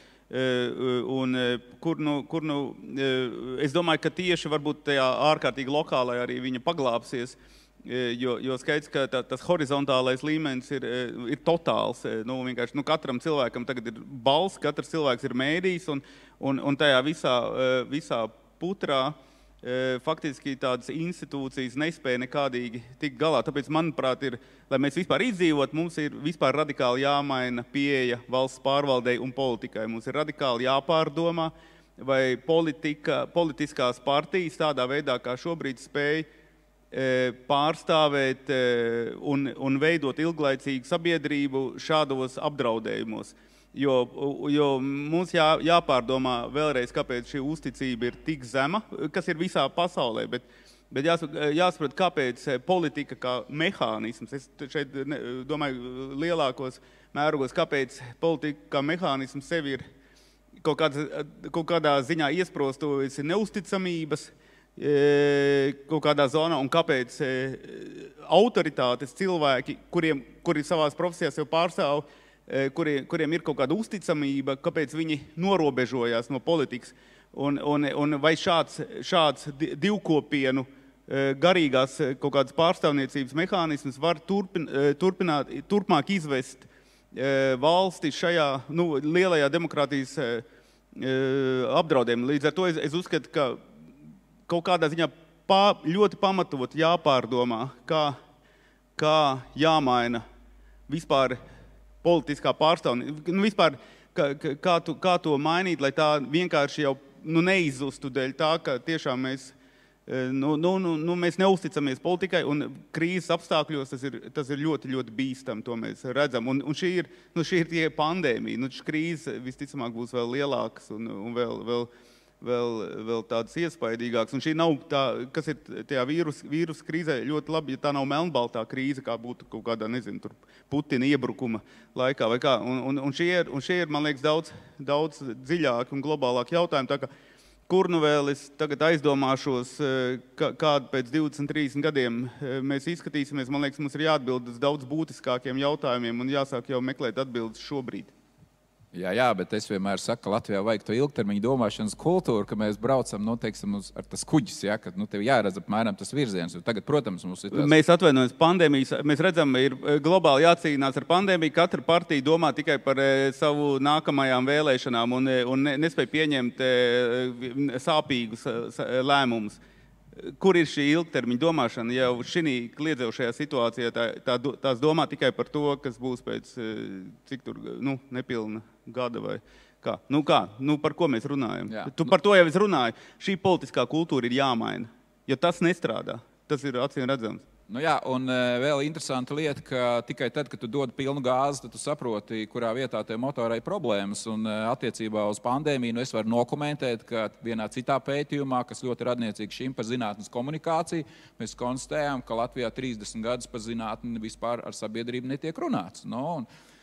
Es domāju, ka tieši varbūt tajā ārkārtīgi lokālai arī viņa paglāpsies, jo skaidrs, ka tas horizontālais līmenis ir totāls. Vienkārši katram cilvēkam tagad ir balss, katrs cilvēks ir mēdījis, un tajā visā putrā faktiski tādas institūcijas nespēja nekādīgi tikt galā. Tāpēc, manuprāt, lai mēs vispār izdzīvot, mums ir vispār radikāli jāmaina pieeja valsts pārvaldei un politikai. Mums ir radikāli jāpārdomā, vai politiskās partijas tādā veidā, kā šobrīd spēj pārstāvēt un veidot ilglaicīgu sabiedrību šādos apdraudējumos. Jo mums jāpārdomā vēlreiz, kāpēc šī uzticība ir tik zema, kas ir visā pasaulē, bet jāsaprot, kāpēc politika kā mehānisms, es šeit domāju lielākos mērogos, kāpēc politika kā mehānisms sevi ir kaut kādā ziņā iesprostojusi neusticamības kaut kādā zonā, un kāpēc autoritātes cilvēki, kuri savās profesijās jau pārstāv, kuriem ir kaut kāda uzticamība, kāpēc viņi norobežojās no politikas, un vai šāds divkopienu garīgās kaut kādas pārstāvniecības mehānismus var turpmāk izvest valsti šajā lielajā demokrātijas apdraudējumā. Līdz ar to es uzskatu, ka kaut kādā ziņā ļoti pamatot jāpārdomā, kā jāmaina vispār politiskā pārstāvniecība. Vispār, kā to mainīt, lai tā vienkārši jau neizzustu dēļ tā, ka tiešām mēs neusticamies politikai, un krīzes apstākļos tas ir ļoti, ļoti bīstam, to mēs redzam. Un šī ir tie pandēmija. Šī krīze visticamāk būs vēl lielākas un vēl tādas iespaidīgākas. Un šī nav tā, kas ir tajā vīrusa krīzē ļoti labi, ja tā nav melnbaltā krīze, kā būtu kaut kādā, nezinu, tur Putina iebrukuma laikā vai kā. Un šie ir, man liekas, daudz dziļāki un globālāki jautājumi. Tā kā kur vēl es tagad aizdomāšos, kādu pēc 20-30 gadiem mēs izskatīsimies, man liekas, mums ir jāatbild uz daudz būtiskākiem jautājumiem un jāsāk jau meklēt atbildes šobrīd. Jā, bet es vienmēr saku, ka Latvijā vajag to ilgtermiņu domāšanas kultūru, ka mēs braucam, teiksim, ar tas kuģis, ka tev jāredz apmēram tas virziens. Tagad, protams, mums ir Mēs atvainojamies pandēmijas, mēs redzam, ir globāli jācīnās ar pandēmiju, katra partija domā tikai par savu nākamajām vēlēšanām un nespēj pieņemt sāpīgus lēmumus. Kur ir šī ilgtermiņa domāšana? Jau šī kliedzošajā situācijā tās domā tikai par to, kas būs pēc cik tur nepilna gada vai kā. Par ko mēs runājam? Par to jau es runāju. Šī politiskā kultūra ir jāmaina, jo tas nestrādā. Tas ir acīm redzams. Un vēl interesanta lieta, ka tikai tad, kad tu dod pilnu gāzi, tad tu saproti, kurā vietā tev motorai problēmas. Un attiecībā uz pandēmiju es varu nokomentēt, ka vienā citā pētījumā, kas ļoti radniecīgi šim par zinātnes komunikāciju, mēs konstatējām, ka Latvijā 30 gadus par zinātni vispār ar sabiedrību netiek runāts.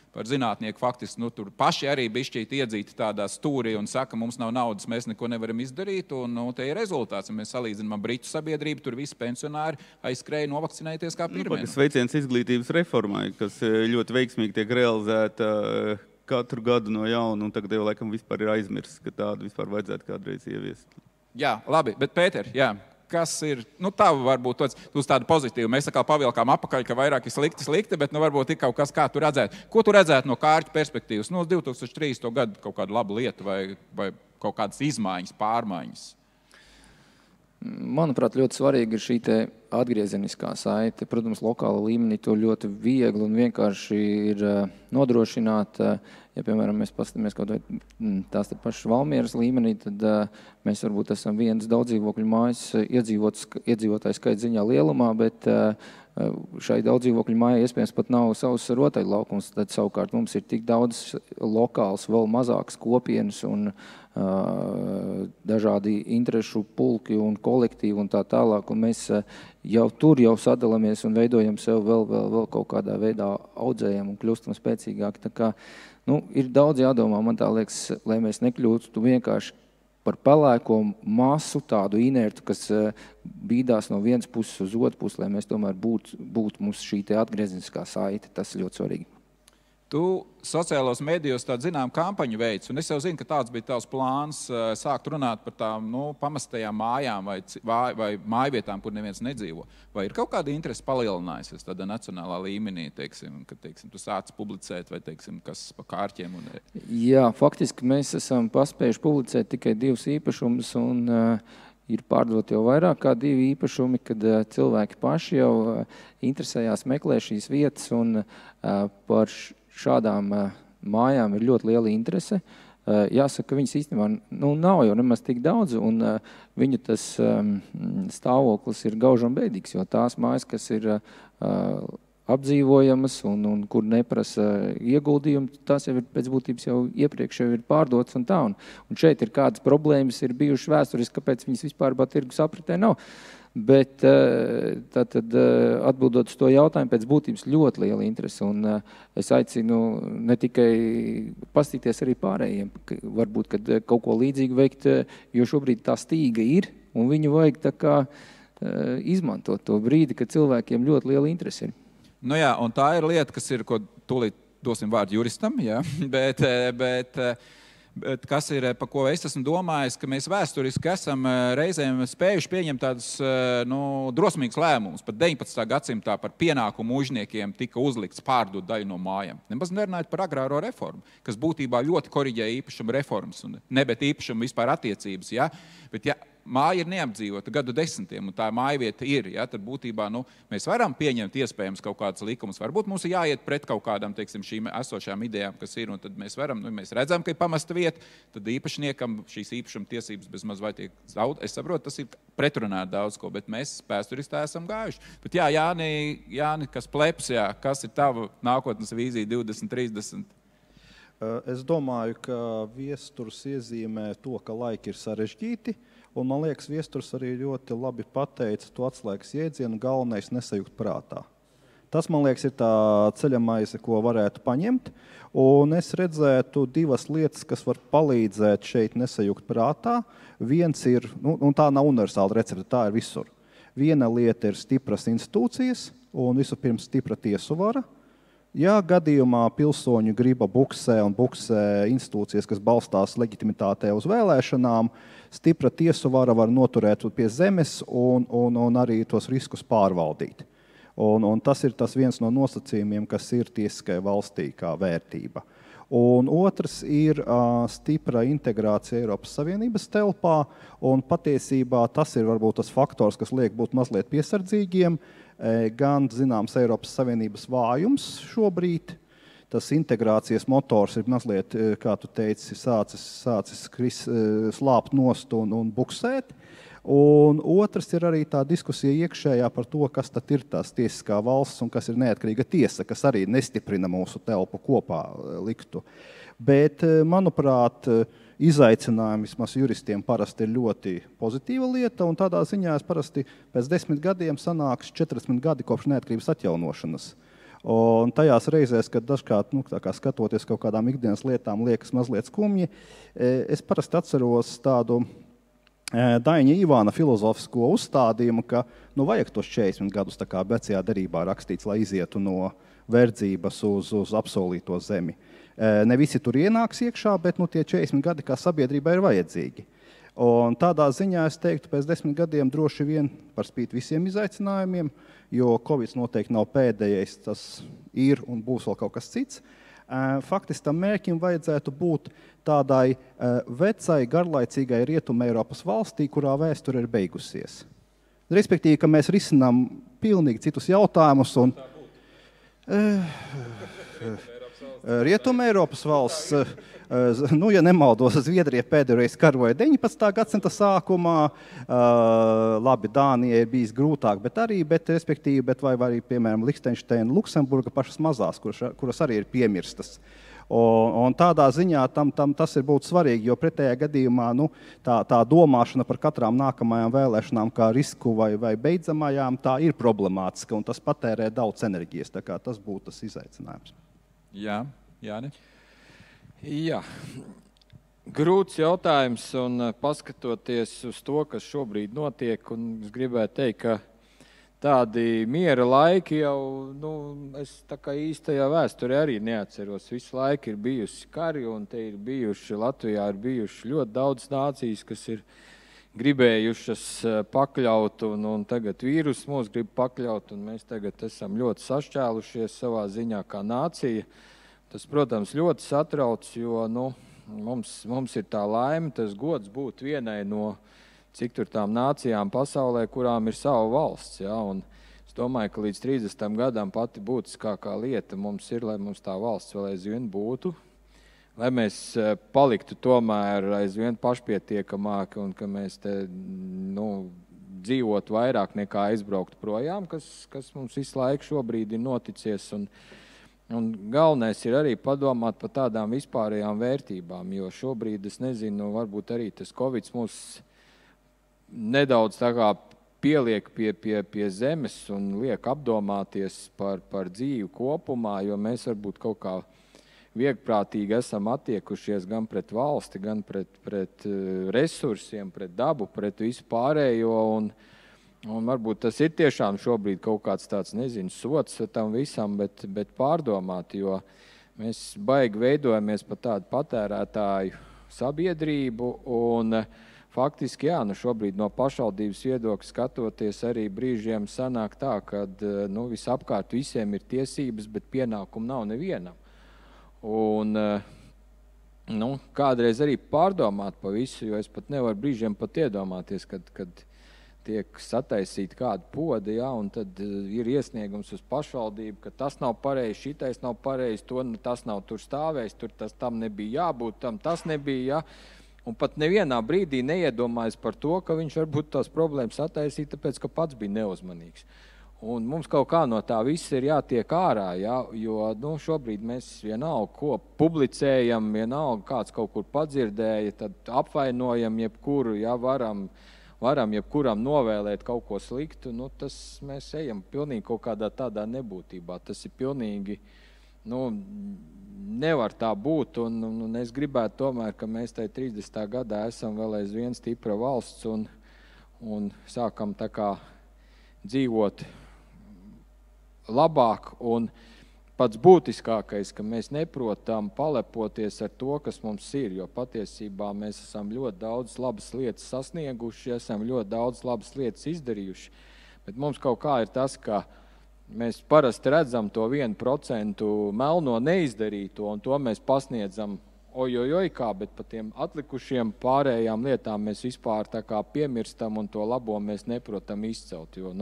Par zinātnieku faktiski tur paši arī bišķīt iedzīti tādā stūrī un saka, mums nav naudas, mēs neko nevaram izdarīt, un te ir rezultāts. Mēs salīdzinām Britu sabiedrību, tur visi pensionāri aizskrēja novakcinēties kā pirmie. Sveiciens izglītības reformai, kas ļoti veiksmīgi tiek realizēta katru gadu no jauna, un tagad jau laikam vispār ir aizmirsts, ka tādu vispār vajadzētu kādreiz ieviest. Jā, labi, bet Pēter, kas ir, tavu varbūt uz tādu pozitīvu. Mēs atkal pavilkām apakaļ, ka vairāk ir slikti, bet varbūt ir kaut kas, kā tu redzētu. Ko tu redzētu no Kārķa perspektīvas? Uz 2030. gadu kaut kādu labu lietu vai kaut kādas izmaiņas, pārmaiņas? Manuprāt, ļoti svarīgi ir šī atgriezeniskā saite. Protams, lokāla līmenī to ļoti viegli un vienkārši ir nodrošināt. Ja, piemēram, mēs paskatāmies kaut vai tās pašas Valmieras līmenī, tad mēs varbūt esam vienas daudzdzīvokļu mājas iedzīvotāju skaita ziņā lielumā, bet šai daudzdzīvokļu mājai iespējams pat nav savs rotaļlaukums. Tad savukārt mums ir tik daudz lokāls, vēl mazākas kopienas un dažādi interešu pulki un kolektīvi un tā tālāk. Un mēs jau sadalāmies un veidojam sev vēl kaut kādā veidā audzējam un kļūstam spēcīgāki. Tā kā, ir daudz jādomā, man tā liekas, lai mēs nekļūtu vienkārši par pelēko masu, tādu inertu, kas bīdās no vienas puses uz otru pusi, lai mēs tomēr būtu mums šī atgriezeniskā saite. Tas ir ļoti svarīgi. Tu sociālos medijos tādu zinām kampaņu veids, un es jau zinu, ka tāds bija tavs plāns sākt runāt par tām pamestajām mājām vai mājvietām, kur neviens nedzīvo. Vai ir kaut kāda interese palielinājusies tādā nacionālā līmenī, kad tu sāc publicēt vai kas pa Kārķiem? Jā, faktiski mēs esam paspējuši publicēt tikai 2 īpašumus un ir pārdot jau vairāk kā 2 īpašumi, kad cilvēki paši jau interesējās, meklē šīs vietas un par šādām mājām ir ļoti liela interese. Jāsaka, ka viņas īstenībā nav jau nemaz tik daudz, un viņu tas stāvoklis ir gaužam bēdīgs, jo tās mājas, kas ir apdzīvojamas un kur neprasa ieguldījumu, tas jau ir pēc būtības jau iepriekš jau ir pārdots un tā. Un šeit ir kādas problēmas, ir bijušas vēsturiski, kāpēc viņas vispār tirgus apritē nav. Bet tātad atbildot uz to jautājumu, pēc būtības ļoti liela interese. Un es aicinu ne tikai pastīties arī pārējiem, varbūt, kad kaut ko līdzīgu veikt, jo šobrīd tā stīga ir, un viņu vajag tā kā izmantot to brīdi, kad cilvēkiem ļoti liela interese ir. Nu jā, un tā ir lieta, kas ir, ko tūlīt dosim vārdu juristam, jā, bet kas ir, pa ko es esmu domājis, ka mēs vēsturiski esam reizēm spējuši pieņemt tādus drosmīgus lēmumus. Pat 19. gadsimtā par pienākumu mužniekiem tika uzlikts pārdot daļu no mājām. Nemaz nerunājot par agrāro reformu, kas būtībā ļoti koriģēja īpašuma reformas, un ne bet īpašuma vispār attiecības. Ja? Bet ja māja ir neapdzīvota gadu desmitiem, un tā mājvieta ir, ja, tad būtībā mēs varam pieņemt iespējams kaut kādas likumus. Varbūt mums ir jāiet pret kaut kādām, teiksim, šīm esošām idejām, kas ir, un tad mēs varam, mēs redzam, ka ir pamesta vieta, tad īpašniekam šīs īpašuma tiesības bez maz vai tiek zaudētas. Es saprotu, tas ir pretrunā daudz ko, bet mēs vēsturistā esam gājuši. Bet jā, Jāni, kas pleps, jā, kas ir tava nākotnes vīzija 2030? Es domāju, ka viesturs iezīmē to, ka laiki ir sarežģīti, un man liekas, viesturs arī ļoti labi pateica to atslēgas jēdzienu, galvenais nesajūgt prātā. Tas, man liekas, ir tā ceļamaize, ko varētu paņemt, un es redzētu divas lietas, kas var palīdzēt šeit nesajūgt prātā. Viens ir, un tā nav universāla recepte, tā ir visur. Viena lieta ir stipras institūcijas, un vispirms stipra tiesu vara. Ja gadījumā pilsoņu griba buksē un buksē institūcijas, kas balstās leģitimitātē uz vēlēšanām, stipra tiesu vara var noturēt pie zemes un arī tos riskus pārvaldīt. Un tas ir tas viens no nosacījumiem, kas ir tiesiskai valstī kā vērtība. Un otrs ir stipra integrācija Eiropas Savienības telpā, un patiesībā tas ir varbūt tas faktors, kas liek būt mazliet piesardzīgiem, gan zināms Eiropas Savienības vājums šobrīd. Tas integrācijas motors ir mazliet, kā tu teici, sācis slāpt nost un buksēt. Un otrs ir arī tā diskusija iekšējā par to, kas tad ir tās tiesiskā valsts un kas ir neatkarīga tiesa, kas arī nestiprina mūsu telpu kopā liktu. Bet, manuprāt, izaicinājumi vismaz juristiem parasti ir ļoti pozitīva lieta, un tādā ziņā es parasti pēc 10 gadiem sanāks 40 gadi kopš neatkarības atjaunošanas. Un tajās reizēs, kad dažkārt, tā kā skatoties kaut kādām ikdienas lietām, liekas mazliet skumji, es parasti atceros tādu Daņa Ivāna filozofisko uzstādījumu, ka vajag tos 40 gadus, tā kā vecajā derībā rakstīts, lai izietu no verdzības uz apsolīto zemi. Ne visi tur ienāks iekšā, bet tie 40 gadi kā sabiedrībai ir vajadzīgi. Un tādā ziņā es teiktu, pēc 10 gadiem droši vien par spīti visiem izaicinājumiem, jo Covid noteikti nav pēdējais, tas ir un būs vēl kaut kas cits. Faktiski tam mērķim vajadzētu būt tādai vecai, garlaicīgai Rietuma Eiropas valstī, kurā vēsture ir beigusies. Respektīvi, ka mēs risinām pilnīgi citus jautājumus. Un Rietuma Eiropas valsts, ja nemaldos, Zviedrija pēdējoreiz karoja 19. gadsimta sākumā, labi, Dānija ir bijis grūtāk, bet vai arī, piemēram, Lichtensteina, Luksemburga pašas mazās, kuras arī ir piemirstas. Un tādā ziņā tas ir būtu svarīgi, jo pretējā gadījumā tā domāšana par katrām nākamajām vēlēšanām kā risku vai beidzamajām, tā ir problemātiska, un tas patērē daudz enerģijas, tā kā tas būtu tas izaicinājums. Jā, Jāni? Jā, grūts jautājums, un paskatoties uz to, kas šobrīd notiek, un es gribētu teikt, ka tādi miera laiki jau, es tā kā īstajā vēsturē arī neatceros. Visu laiku ir bijusi kari, un te ir bijuši, Latvijā ir bijuši ļoti daudz nācijas, kas ir gribējušas pakļaut, un tagad vīrus mūs grib pakļaut, un mēs tagad esam ļoti sašķēlušies savā ziņā kā nācija. Tas, protams, ļoti satrauc, jo mums ir tā laime, tas gods būt vienai no cik tur tām nācijām pasaulē, kurām ir sava valsts. Ja? Un es domāju, ka līdz 30 gadam pati būtiskākā lieta mums ir, lai mums tā valsts vēl aizvien būtu, lai mēs paliktu tomēr aizvien pašpietiekamāki un ka mēs te dzīvot vairāk nekā aizbraukt projām, kas mums visu laiku šobrīd ir noticies. Un galvenais ir arī padomāt par tādām vispārējām vērtībām, jo šobrīd, es nezinu, varbūt arī tas Covid mūs nedaudz tā kā pieliek pie zemes un liek apdomāties par dzīvi kopumā, jo mēs varbūt kaut kā viegprātīgi esam attiekušies gan pret valsti, gan pret resursiem, pret dabu, pret visu pārējo. Un varbūt tas ir tiešām šobrīd kaut kāds tāds, nezinu, sots tam visam, bet pārdomāt, jo mēs baigi veidojamies par tādu patērētāju sabiedrību. Un faktiski, jā, šobrīd no pašvaldības viedokļa skatoties arī brīžiem sanāk tā, ka visapkārt visiem ir tiesības, bet pienākumu nav nevienam. Un kādreiz arī pārdomāt pa visu, jo es pat nevaru brīžiem pat iedomāties, kad tiek sataisīt kādu podu, ja, un tad ir iesniegums uz pašvaldību, ka tas nav pareizi, šitais nav pareizi, tas nav tur stāvējis, tam nebija jābūt, tas nebija, ja. Un pat nevienā brīdī neiedomājas par to, ka viņš varbūt tās problēmas attaisīt, tāpēc, ka pats bija neuzmanīgs. Un mums kaut kā no tā viss ir jātiek ārā, ja, jo šobrīd mēs vienalga, ko publicējam, vienalga kāds kaut kur padzirdēja, tad apvainojam jebkuru, ja, varam jebkuram novēlēt kaut ko sliktu, tas mēs ejam pilnīgi kaut kādā tādā nebūtībā. Tas ir pilnīgi, nevar tā būt, un es gribētu tomēr, ka mēs tajā 30. gadā esam vēl aizvien stipra valsts un sākam tā kā dzīvot labāk, un pats būtiskākais, ka mēs neprotam palepoties ar to, kas mums ir, jo patiesībā mēs esam ļoti daudz labas lietas sasnieguši, esam ļoti daudz labas lietas izdarījuši, bet mums kaut kā ir tas, ka mēs parasti redzam to 1% melno neizdarīto, un to mēs pasniedzam kā, bet par tiem atlikušiem pārējām lietām mēs vispār tā kā piemirstam, un to labo mēs neprotam izcelt, jo,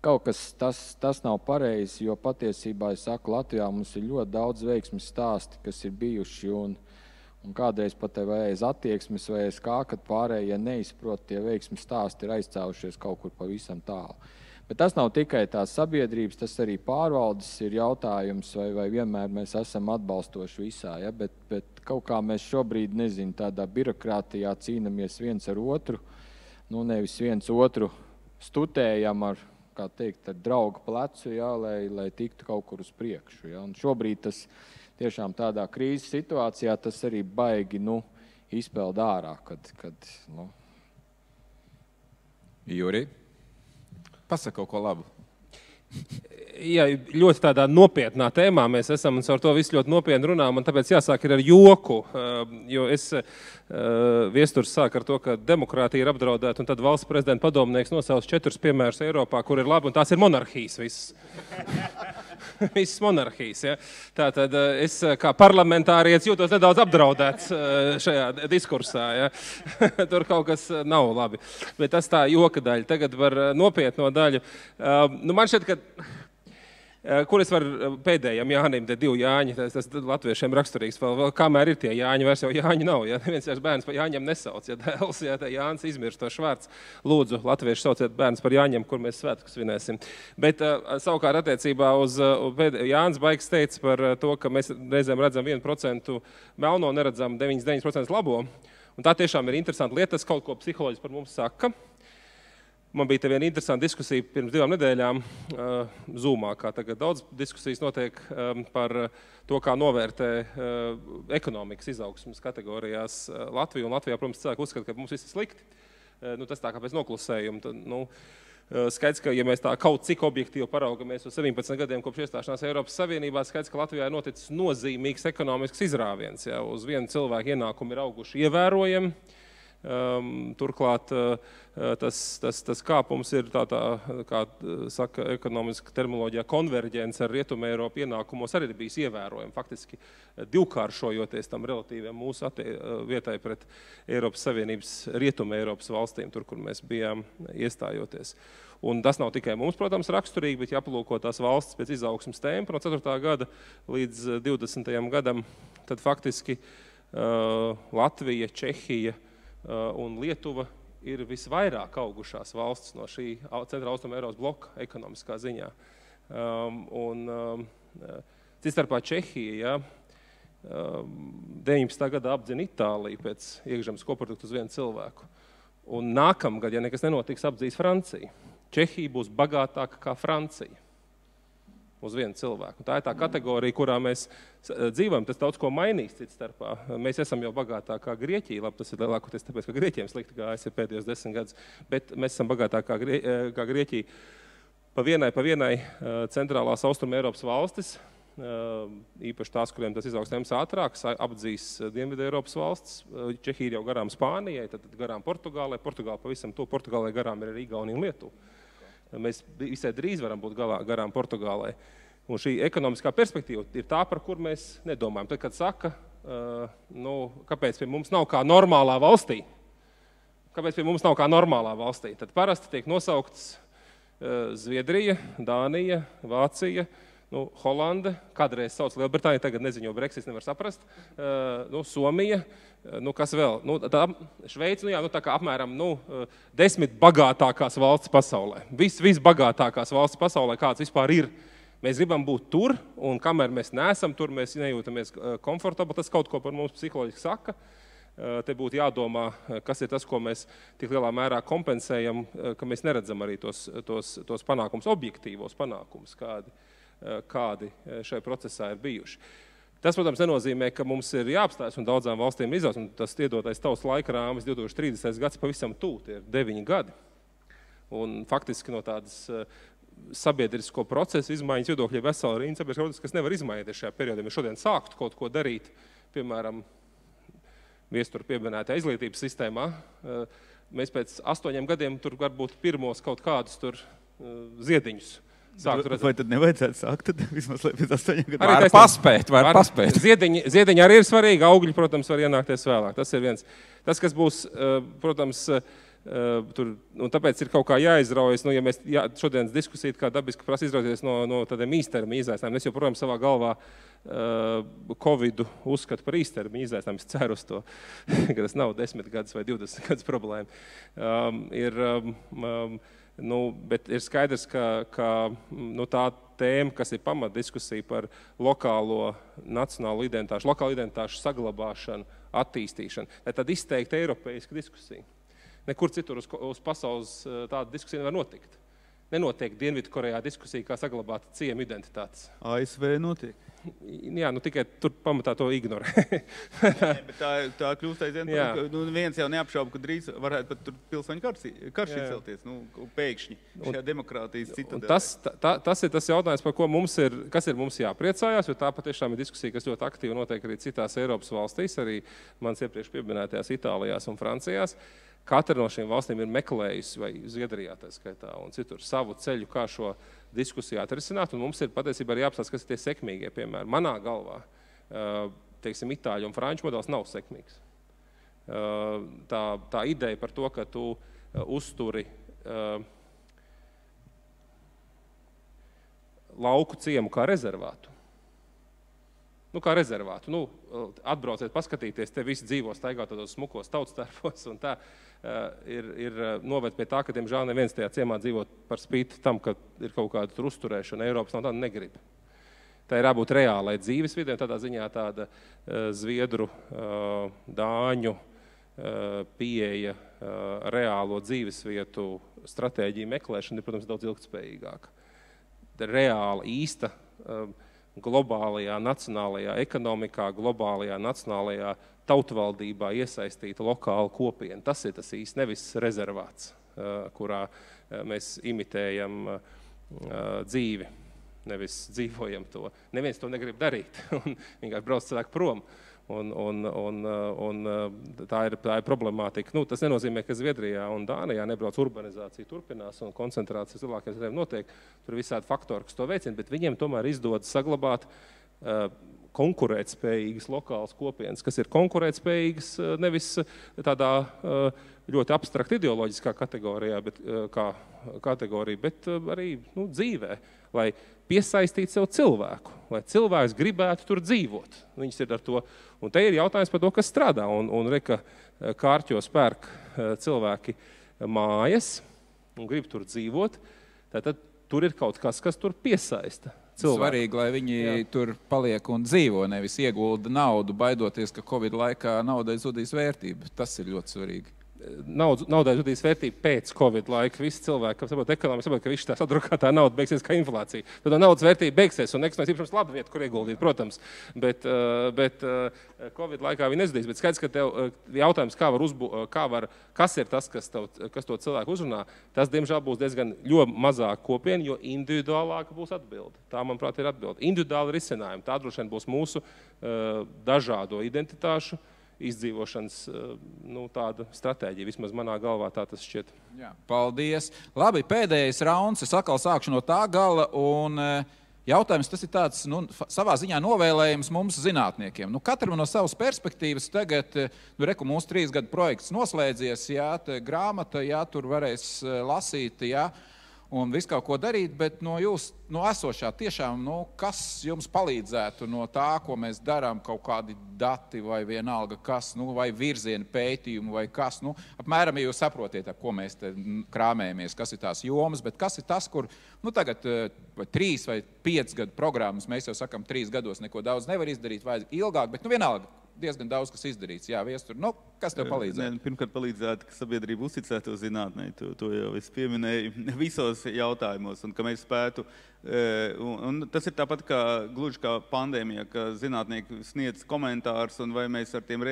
kaut kas tas nav pareizi, jo patiesībā, es saku, Latvijā mums ir ļoti daudz veiksmes stāsti, kas ir bijuši, un kādreiz pat aiz attieksmes vai aiz kā, kad pārējie neizprot, tie veiksmes stāsti ir aizcēlušies kaut kur pavisam tālu. Bet tas nav tikai tās sabiedrības, tas arī pārvaldes ir jautājums, vai vienmēr mēs esam atbalstoši visā, ja? Bet kaut kā mēs šobrīd, nezinu, tādā birokrātijā cīnamies viens ar otru, nevis viens otru stutējam ar drauga plecu, ja, lai tiktu kaut kur uz priekšu. Ja. Un šobrīd tas tiešām tādā krīzes situācijā tas arī baigi izpeld ārā, kad Juri, pasaka kaut ko labu. Jā, ļoti tādā nopietnā tēmā mēs esam, un ar to visu ļoti nopietni runām, un tāpēc jāsāk ir ar joku, jo Viesturs sāk ar to, ka demokrātija ir apdraudēta, un tad valsts prezidenta padomnieks nosauc 4 piemērus Eiropā, kur ir labi, un tās ir monarhijas visas. Visas monarhijas, ja. Tātad es kā parlamentārietis jūtos nedaudz apdraudēts šajā diskursā, ja. Tur kaut kas nav labi. Bet tas tā joka daļa. Tagad var nopietno daļu. Man šķiet, ka kur es varu pēdējam Jānim, te 2 Jāņi, tas latviešiem raksturīgs, vēl kamēr ir tie Jāņi, vairs jau Jāņi nav, ja neviens vairs bērns par Jāņiem nesauc, ja dēls, ja Jānis izmirstošs vārds, lūdzu, latvieši sauciet bērns par Jāņiem, kur mēs svētkus svinēsim. Bet savukārt attiecībā uz Jānis Baigs teica par to, ka mēs reizēm redzam 1% melno, neredzam 99% labo, un tā tiešām ir interesanta lieta, tas kaut ko psiholoģis par mums saka. Man bija te viena interesanta diskusija pirms 2 nedēļām Zoomā, kā tagad daudz diskusijas notiek par to, kā novērtē ekonomikas izaugsmes kategorijās Latviju. Un Latvijā, protams, cilvēki uzskata, ka mums viss ir slikti. Tas tā kā pēc noklusējuma. Tad, skaidrs, ka ja mēs tā kaut cik objektīvi paraugamies uz 17 gadiem kopš iestāšanās Eiropas Savienībā, skaidrs, ka Latvijā ir noticis nozīmīgs ekonomisks izrāviens. Ja, uz vienu cilvēku ienākumu ir auguši ievērojami. Turklāt tas kāpums ir tā kā saka ekonomiska terminoloģijā, konverģence ar Rietumu Eiropu ienākumos arī bijis ievērojami, faktiski divkāršojoties tam relatīviem mūsu vietai pret Eiropas Savienības Rietumu Eiropas valstīm, tur, kur mēs bijām iestājoties. Un tas nav tikai mums, protams, raksturīgi, bet jāpalūko tās valsts pēc izaugsmes tempa no 4. gada līdz 20. gadam, tad faktiski Latvija, Čehija un Lietuva ir visvairāk augušās valsts no šī Centrāla Austruma Eiropas bloka ekonomiskā ziņā. Cits starpā Čehija, 19. gadā apdzina Itāliju pēc iekšzemes koprodukta uz vienu cilvēku. Un nākamgad, ja nekas nenotiks, apdzīs Franciju. Čehija būs bagātāka kā Francija uz vienu cilvēku. Tā ir tā kategorija, kurā mēs dzīvojam. Tas daudz ko mainīs cits starpā. Mēs esam jau bagātāki kā Grieķija. Labi, tas ir lielākoties tāpēc, ka Grieķiem slikti gājis ir pēdējos 10 gadus. Bet mēs esam bagātāki kā Grieķija. Pa vienai centrālās Austruma Eiropas valstis, īpaši tās, kuriem tas izaugsmējums ātrāk, apdzīs Dienvidu Eiropas valsts. Čehija ir jau garām Spānijai, tad garām Portugālei. Portugāla pavisam to. Portugālei garām ir arī Igaunija un Lietuva. Mēs visai drīz varam būt garām Portugālei. Un šī ekonomiskā perspektīva ir tā, par kur mēs nedomājam. Tad, kad saka, kāpēc pie mums nav kā normālā valstī, tad parasti tiek nosauktas Zviedrija, Dānija, Vācija, Holanda, kādreiz sauc Lielbritānija, tagad neziņo Brexit, nevar saprast, Somija, kas vēl? Šveica, tā kā apmēram 10 bagātākās valsts pasaulē. Visbagātākās valsts pasaulē, kāds vispār ir. Mēs gribam būt tur, un kamēr mēs neesam tur, mēs nejūtamies komfortabli. Tas kaut ko par mums psiholoģiski saka. Te būtu jādomā, kas ir tas, ko mēs tik lielā mērā kompensējam, ka mēs neredzam arī tos panākums, objektīvos panākums, kādi šajā procesā ir bijuši. Tas, protams, nenozīmē, ka mums ir jāapstājas un daudzām valstīm izaugs, un tas iedotais tavs laika rāmis 2030. gads pavisam tūl, tie ir 9 gadi. Un faktiski no tādas sabiedrisko procesu izmaiņas viedokļa vesela rinda sabiedriskā, kas nevar izmainīties šajā periodā. Mēs šodien sāktu kaut ko darīt, piemēram, viestur pieminētā izglītības sistēmā. Mēs pēc 8 gadiem tur varbūt pirmos kaut kādus tur ziediņus. Vai tad nevajadzētu sākt tad vismaz pēc 8 gadiem? Var paspēt. Ziediņi arī ir svarīgi, augļi, protams, var ienākties vēlāk. Tas ir viens. Tas, kas būs, protams, tur, un tāpēc ir kaut kā jāizraujas, ja mēs šodienas diskusija kā dabiski prasa izrauties no tādiem īstermiņa izaicinājumiem. Es joprojām savā galvā Covidu uzskatu par īstermiņa izaicinājumu. Es ceru uz to, ka tas nav 10 gadus vai 20 gadus problēma. Bet ir skaidrs, ka tā tēma, kas ir pamatdiskusija par lokālo nacionālo identitāšu saglabāšanu, attīstīšanu, lai tad izteikti eiropeiska diskusija. Nekur citur uz pasaules tāda diskusija nevar notikt. Nenotiek Dienvidkorejā diskusija, kā saglabāt ciemu identitātes. ASV notiek. Jā, tikai tur pamatā to ignorē. Bet tā kļūst aizvien, viens jau neapšauba, ka drīz varētu pat tur pilsoņu karš izcelties, pēkšņi šajā demokrātijas citadelē. Tas ir tas jautājums, par ko kas ir mums jāpriecājās, jo tā patiešām ir diskusija, kas ļoti aktīvi notiek arī citās Eiropas valstīs, arī mans iepriekš pieminētajās Itālijās un Francijās. Katra no šīm valstīm ir meklējusi, vai Zviedrijā tā skaitā, un citur savu ceļu, kā šo diskusiju atrisināt, un mums ir patiesībā arī jāapstāsta, kas ir tie sekmīgie piemēri. Manā galvā, teiksim, itāļu un franču modelis nav sekmīgs. Tā ideja par to, ka tu uzturi lauku ciemu kā rezervātu. Atbrauciet, paskatīties, te visi dzīvo staigā tādos smukos tautstērpos, un tā ir noved pie tā, ka, diemžēl, neviens tajā ciemā dzīvo par spīti tam, ka ir kaut kāda tur uzturēšana. Eiropas nav tāda negrib. Tā ir jābūt reālai dzīves vidē, tādā ziņā tāda zviedru, dāņu pieeja reālo dzīvesvietu stratēģiju meklēšana ir, protams, daudz ilgtspējīgāka. Reāla, īsta globālajā, nacionālajā ekonomikā, globālajā, nacionālajā tautvaldībā iesaistīta lokāla kopiena. Tas ir tas īsti, nevis rezervāts, kurā mēs imitējam dzīvi, nevis dzīvojam to. Neviens to negrib darīt, un vienkārši brauc cilvēku prom. Un tā ir problemātika. Tas nenozīmē, ka Zviedrijā un Dānijā nebrauc urbanizācija turpinās un koncentrācija cilvēkiem notiek. Tur ir visādi faktori, kas to veicina, bet viņiem tomēr izdodas saglabāt konkurētspējīgas lokālas kopienas, kas ir konkurētspējīgas nevis tādā ļoti abstrakta ideoloģiskā kategorijā, bet arī dzīvē, lai piesaistītu sev cilvēku, lai cilvēks gribētu tur dzīvot. Viņas ir ar to. Un te ir jautājums par to, kas strādā. Un Reka kārķos pērk cilvēki mājas un grib tur dzīvot, tad tur ir kaut kas tur piesaista cilvēku. Svarīgi, lai viņi tur paliek un dzīvo, nevis iegulda naudu, baidoties, ka Covid laikā naudai zudīs vērtība. Tas ir ļoti svarīgi. Naudai zudīs vērtība pēc Covid laika. Visi cilvēki, saprot, ekonomiski saprot, ka viss tā sadrukātā nauda beigsies kā inflācija. Tad naudas vērtība beigsies un nekustamais īpašums laba vieta, kur ieguldīt, protams. Bet Covid laikā viņi nezudīs. Bet skaidrs, ka tev jautājums, kas ir tas, kas to cilvēku uzrunā, tas, diemžēl, būs diezgan mazāk kopiena, jo individuālāka būs atbilde. Tā, manuprāt, ir atbilde. Individuāli risinājumi. Tā droši vien būs mūsu dažādo identitāšu izdzīvošanas tāda stratēģija. Vismaz manā galvā tā tas šķiet. Jā, paldies. Labi, pēdējais rauns. Es atkal sākšu no tā gala. Un jautājums tas ir tāds, savā ziņā novēlējums mums zinātniekiem. Katram no savas perspektīvas tagad, reku mūsu 3 gadu projekts noslēdzies, grāmata, tur varēs lasīt, un visu kaut ko darīt, bet no jūs, no esošā tiešām, kas jums palīdzētu no tā, ko mēs darām, kaut kādi dati vai vienalga kas, vai virzieni pētījumi vai kas, apmēram, ja jūs saprotiet, ar ko mēs te krāmējamies, kas ir tās jomas, bet kas ir tas, kur, tagad 3 vai 5 gadu programmas, mēs jau sakam, 3 gados neko daudz nevar izdarīt, vajag ilgāk, bet vienalga, diezgan daudz, kas izdarīts. Jā, Viestur, kas tev palīdzētu? Pirmkārt palīdzētu, ka sabiedrība uzticētu zinātnē, to jau es pieminēju visos jautājumos, un ka mēs spētu, un tas ir tāpat kā gluži kā pandēmija, ka zinātnieki sniedz komentārus, un vai mēs ar tiem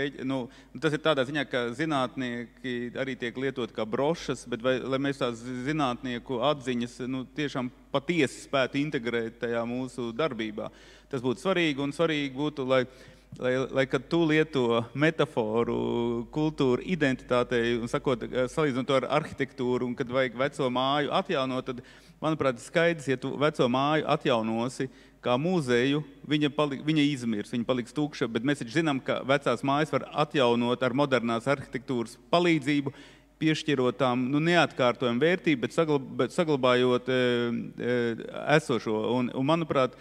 tas ir tādā ziņā, ka zinātnieki arī tiek lietot kā brošas, bet lai mēs tās zinātnieku atziņas tiešām patiesi spētu integrēt tajā mūsu darbībā. Tas būtu svarīgi, un svarīgi būtu, lai kad tu lieto metaforu kultūru identitātei un salīdzinot to ar arhitektūru, un kad vajag veco māju atjaunot, tad, manuprāt, skaidrs, ja tu veco māju atjaunosi kā muzeju, viņa izmirs, viņa paliks tukša, bet mēs taču zinām, ka vecās mājas var atjaunot ar modernās arhitektūras palīdzību, piešķirot tām neatkārtojumu vērtību, bet saglabājot esošo. Un manuprāt,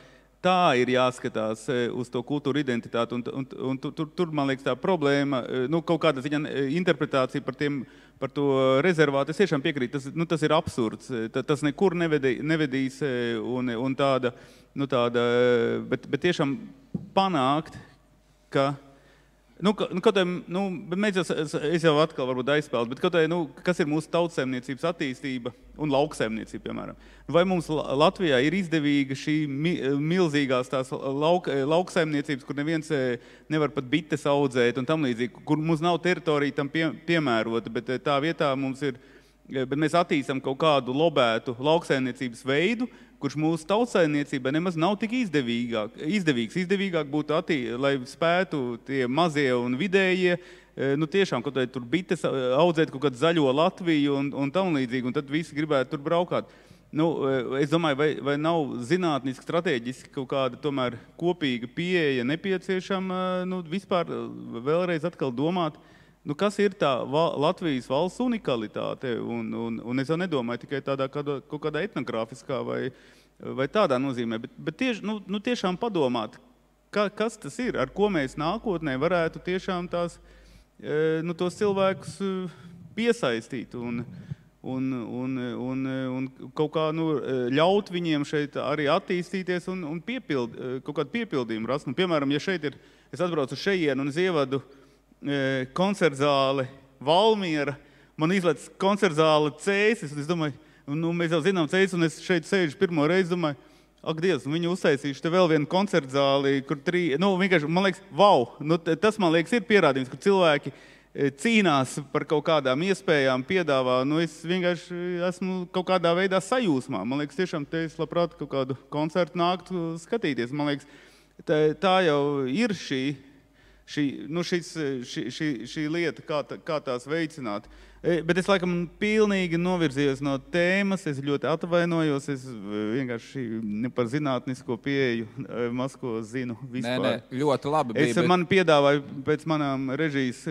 tā ir jāskatās uz to kultūru identitāti, un tur, man liekas, tā problēma, kaut kāda ziņa interpretācija par to rezervātu, es tiešām piekrītu, tas ir absurds, tas nekur nevedīs, un tāda, bet tiešām panākt, ka, es jau atkal varbūt aizspēldu, bet kas ir mūsu tautsaimniecības attīstība un lauksaimniecība, piemēram. Vai mums Latvijā ir izdevīga šī milzīgās tās lauksaimniecības, kur neviens nevar pat bites audzēt un tam līdzīgi, kur mums nav teritorija tam piemērota, bet tā vietā bet mēs attīstam kaut kādu lobētu lauksaimniecības veidu, kurš mūsu tautsaimniecībai nemaz nav tik izdevīgs. Izdevīgāk būtu, lai spētu tie mazie un vidējie, tiešām kaut kādā tur bites audzēt kaut kādu zaļo Latviju un tam līdzīgi, un tad visi gribētu tur braukāt. Es domāju, vai nav zinātniski, strateģiski kaut kāda tomēr kopīga pieeja nepieciešama, vispār vēlreiz atkal domāt, kas ir tā Latvijas valsts unikalitāte, un es jau nedomāju tikai tādā kaut kādā etnogrāfiskā vai tādā nozīmē, bet tiešām padomāt, kas tas ir, ar ko mēs nākotnē varētu tiešām tos cilvēkus piesaistīt un kaut kā ļaut viņiem šeit arī attīstīties un kaut kādu piepildījumu rast. Piemēram, ja šeit es atbraucu šejienu un es ievadu koncertzāle Valmiera, man izlec koncertzāle Cēsis, un es domāju, mēs jau zinām Cēsis, un es šeit sēžu pirmo reizi, domāju, ak, Dievs, viņi uztaisījuši te vēl vienu koncertzāli, kur vienkārši, man liekas, tas, man liekas, ir pierādījums, ka cilvēki cīnās par kaut kādām iespējām, piedāvā, es vienkārši esmu kaut kādā veidā sajūsmā. Man liekas, tiešām te es labprāt kaut kādu koncertu nāktu skatīties. Man liekas, tā jau ir šī lieta, kā tās veicināt. Bet es laikam pilnīgi novirzījos no tēmas, es ļoti atvainojos, es vienkārši par zinātnisko pieeju maz ko zinu vispār. Nē, ļoti labi bija. Man piedāvāju pēc manām režijas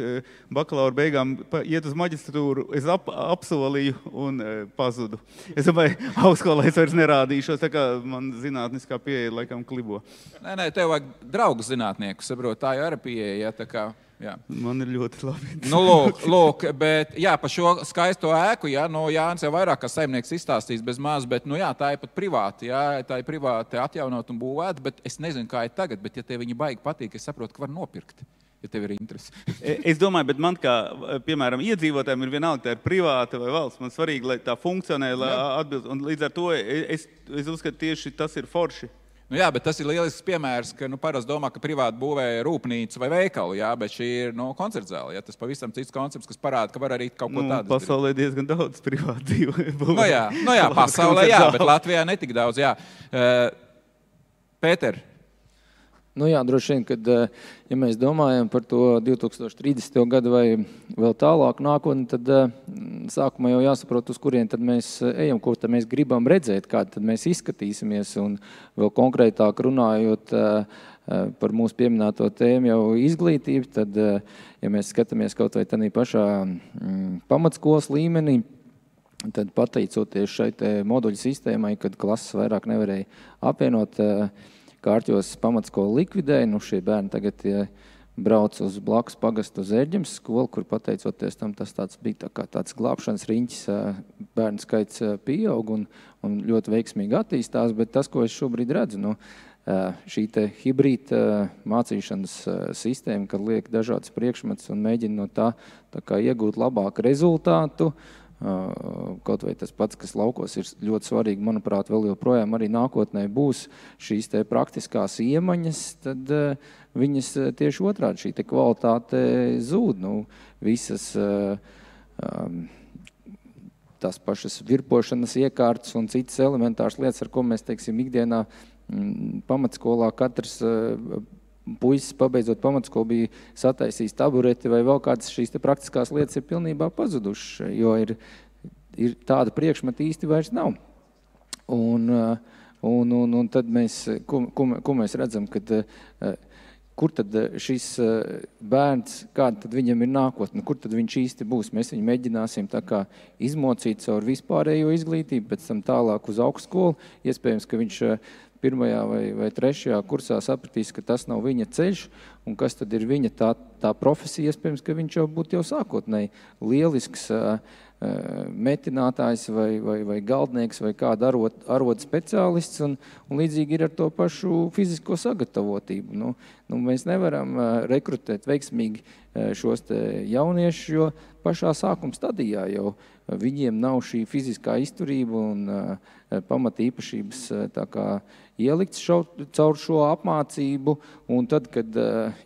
bakalaura beigām iet uz maģistratūru, es apsolīju un pazudu. Es domāju, augstskolā es vairs nerādīšos, tā kā man zinātniskā pieeja laikam klibo. Nē, tev vajag draugu zinātnieku, saprot, tā jau ir pieeja, tā kā... Jā. Man ir ļoti labi. Nu, lūk, bet jā, par šo skaisto ēku, jā, nu, Jānis jau vairāk kā saimnieks izstāstīs bez maz, bet, nu jā, tā ir pat privāti, jā, tā ir privāti atjaunot un būvēt, bet es nezinu, kā ir tagad, bet ja tev viņi baigi patīk, es saprotu, ka var nopirkt. Ja tev ir interesi. Es domāju, bet man kā, piemēram, iedzīvotājiem ir vienalga, tā ir privāta vai valsts. Man svarīgi, lai tā funkcionē, lai atbilst. Un līdz ar to es uzskatu, tieši tas ir forši. Nu jā, bet tas ir lielisks piemērs, ka parasti domā, ka privāti būvē rūpnīcu vai veikalu, jā, bet šī ir koncertzāle. Jā, tas pavisam cits koncepts, kas parāda, ka var arī kaut ko tādu. Pasaulē diezgan daudz privāti dzīvo. Nu jā, pasaulē jā, bet Latvijā netik daudz, jā. Pēter. Nu jā, droši vien, kad, ja mēs domājam par to 2030. gadu vai vēl tālāk nākotni, tad sākumā jau jāsaprot, uz kurien tad mēs ejam, ko tad mēs gribam redzēt, kā tad mēs izskatīsimies, un vēl konkrētāk runājot par mūsu pieminēto tēmu jau izglītību, tad, ja mēs skatāmies kaut vai tādā pašā pamatskolas līmenī, tad pateicoties šai moduļu sistēmai, kad klases vairāk nevarēja apvienot, Kārķos pamatskolu likvidēja, nu šie bērni tagad brauc uz blakus pagastu uz Ērģemes skolu, kur pateicoties tam tas bija tāds glābšanas riņķis, bērnu skaits pieaug un ļoti veiksmīgi attīstās, bet tas, ko es šobrīd redzu, šī hibrīda mācīšanas sistēma, kad liek dažādas priekšmetus un mēģina no tā kā iegūt labāku rezultātu, kaut vai tas pats, kas laukos ir ļoti svarīgi, manuprāt, vēl joprojām arī nākotnē būs šīs praktiskās iemaņas, tad viņas tieši otrādi šī kvalitāte zūd. Visas tās pašas virpošanas iekārtas un citas elementāras lietas, ar ko mēs, teiksim, ikdienā pamatskolā katrs puisis, pabeidzot pamatskolu, bija sataisījis tabureti vai vēl kādas šīs praktiskās lietas ir pilnībā pazudušas, jo ir tāda priekšmeta īsti vairs nav. Un tad mēs, ko mēs redzam, kad kur tad šis bērns, kāda tad viņam ir nākotne, kur tad viņš īsti būs. Mēs viņu mēģināsim tā kā izmocīt caur vispārējo izglītību, pēc tam tālāk uz augstskolu. Iespējams, ka viņš pirmajā vai trešajā kursā sapratīs, ka tas nav viņa ceļš, un kas tad ir viņa tā profesija, iespējams, ka viņš jau būtu jau sākotnēji lielisks metinātājs vai galdnieks vai kāda arodu speciālists, un līdzīgi ir ar to pašu fizisko sagatavotību. Mēs nevaram rekrutēt veiksmīgi šos jauniešus, jo pašā sākuma stadijā jau viņiem nav šī fiziskā izturība un pamata īpašības tā kā ielikts caur šo apmācību, un tad, kad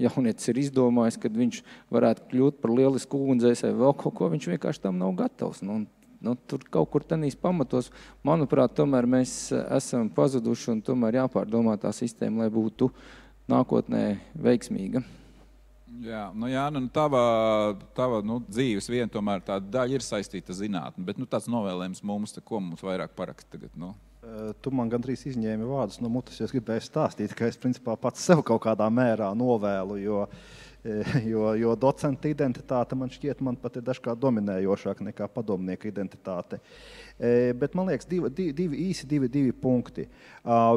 jaunietis ir izdomājis, kad viņš varētu kļūt par lielisku ugunsdzēsēju vēl kaut ko, viņš vienkārši tam nav gatavs. Tur kaut kur tenīs pamatos, manuprāt, tomēr mēs esam pazuduši un tomēr jāpārdomā tā sistēma, lai būtu nākotnē veiksmīga. Jā, tava dzīves viena tomēr tā daļa ir saistīta zinātne, bet tāds novēlējums mums, ko mums vairāk parakst tagad, Tu man gandrīz izņēmi vārdus no mutes, jo es gribēju stāstīt, ka es principā pats sev kaut kādā mērā novēlu, jo docenta identitāte man šķiet pat ir dažkārt dominējošāka nekā padomnieka identitāte. Bet man liekas divi punkti.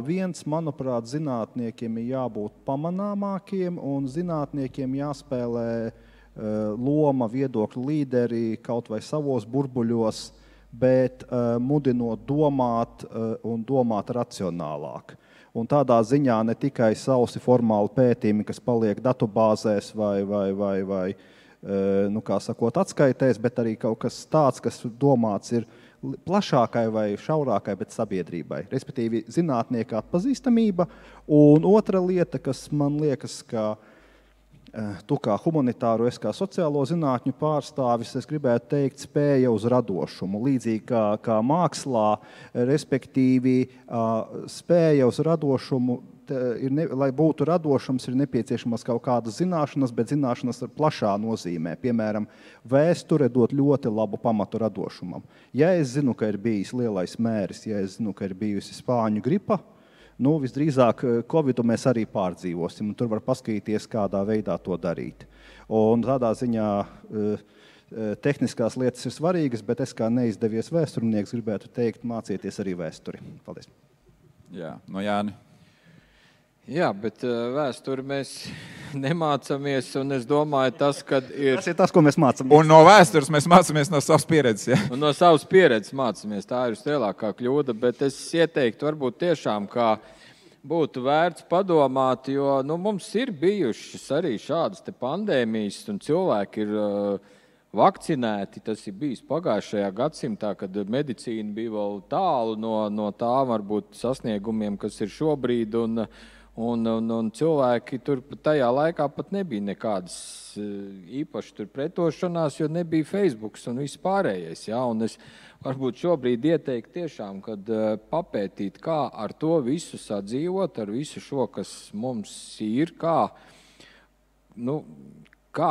Viens, manuprāt, zinātniekiem ir jābūt pamanāmākiem un zinātniekiem jāspēlē loma viedokļu līderi kaut vai savos burbuļos, bet mudinot domāt un domāt racionālāk. Un tādā ziņā ne tikai sausi formāli pētījumi, kas paliek datubāzēs vai kā sakot, atskaitēs, bet arī kaut kas tāds, kas domāts ir plašākai vai šaurākai, bet sabiedrībai. Respektīvi, zinātnieka atpazīstamība. Un otra lieta, kas man liekas, ka tu kā humanitāro, es kā sociālo zinātņu pārstāvis, es gribētu teikt spēja uz radošumu. Līdzīgi kā mākslā, respektīvi spēja uz radošumu, lai būtu radošums, ir nepieciešamas kaut kādas zināšanas, bet zināšanas ar plašā nozīmē. Piemēram, vēsture dod ļoti labu pamatu radošumam. Ja es zinu, ka ir bijis lielais mēris, ja es zinu, ka ir bijusi spāņu gripa, visdrīzāk Covidu mēs arī pārdzīvosim, un tur var paskatīties, kādā veidā to darīt. Un tādā ziņā tehniskās lietas ir svarīgas, bet es kā neizdevies vēsturnieks gribētu teikt, mācieties arī vēsturi. Paldies. Jā, Jāni. Jā, bet vēsturi mēs nemācamies, un es domāju, tas ir tas, ko mēs mācāmies. Un no vēstures mēs mācāmies no savas pieredzes. Ja? Un no savas pieredzes mācāmies, tā ir lielākā kļūda, bet es ieteiktu varbūt tiešām, kā būtu vērts padomāt, jo mums ir bijušas arī šādas te pandēmijas, un cilvēki ir vakcinēti. Tas ir bijis pagājušajā gadsimtā, kad medicīna bija vēl tālu no tām varbūt sasniegumiem, kas ir šobrīd, un cilvēki tur tajā laikā pat nebija nekādas īpaši tur pretošanās, jo nebija Facebooks un viss pārējais. Ja? Un es varbūt šobrīd ieteiktu tiešām, kad papētīt, kā ar to visu sadzīvot, ar visu šo, kas mums ir, kā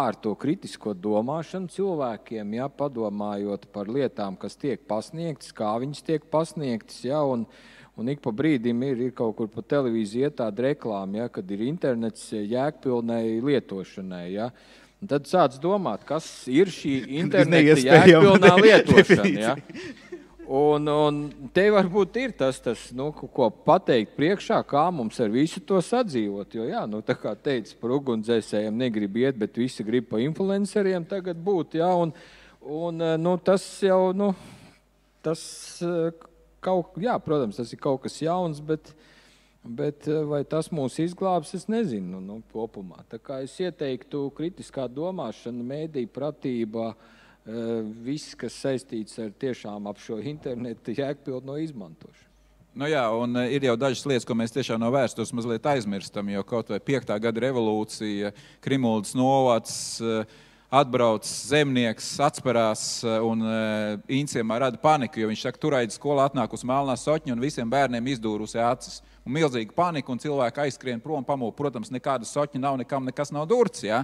ar to kritisko domāšanu cilvēkiem, ja, padomājot par lietām, kas tiek pasniegtas, kā viņas tiek pasniegtas, ja, un ik pa brīdim ir kaut kur pa televīziju iet tāda reklāma, ja, kad ir internets jēgpilnai lietošanai, ja. Un tad sāc domāt, kas ir šī interneta jēgpilnā lietošana, ja. Un te varbūt ir tas ko pateikt priekšā, kā mums ar visu to sadzīvot. Jo, jā, tā kā teica, par ugunsdzēsējiem negrib iet, bet visi grib pa influenceriem tagad būt. Jā, un tas jau, protams, tas ir kaut kas jauns, bet vai tas mūs izglābs, es nezinu, kopumā. Tā kā es ieteiktu kritiskā domāšana, mēdī pratība, viss, kas saistīts ar tiešām ap šo internetu jēgpilno izmantošanu. Nu jā, un ir jau dažas lietas, ko mēs tiešām no vēstures mazliet aizmirstam, jo kaut vai 5. gada revolūcija, Krimuldas novads, atbrauc zemnieks, atsperās un Inciemā rada paniku, jo viņš saka, Turaida skolā atnākusi melnā soķņa un visiem bērniem izdūrusi acis. Un milzīga panika, un cilvēki aizskrien prom, pamūk. Protams, nekāda soķņa nav, nekam nekas nav durts, ja?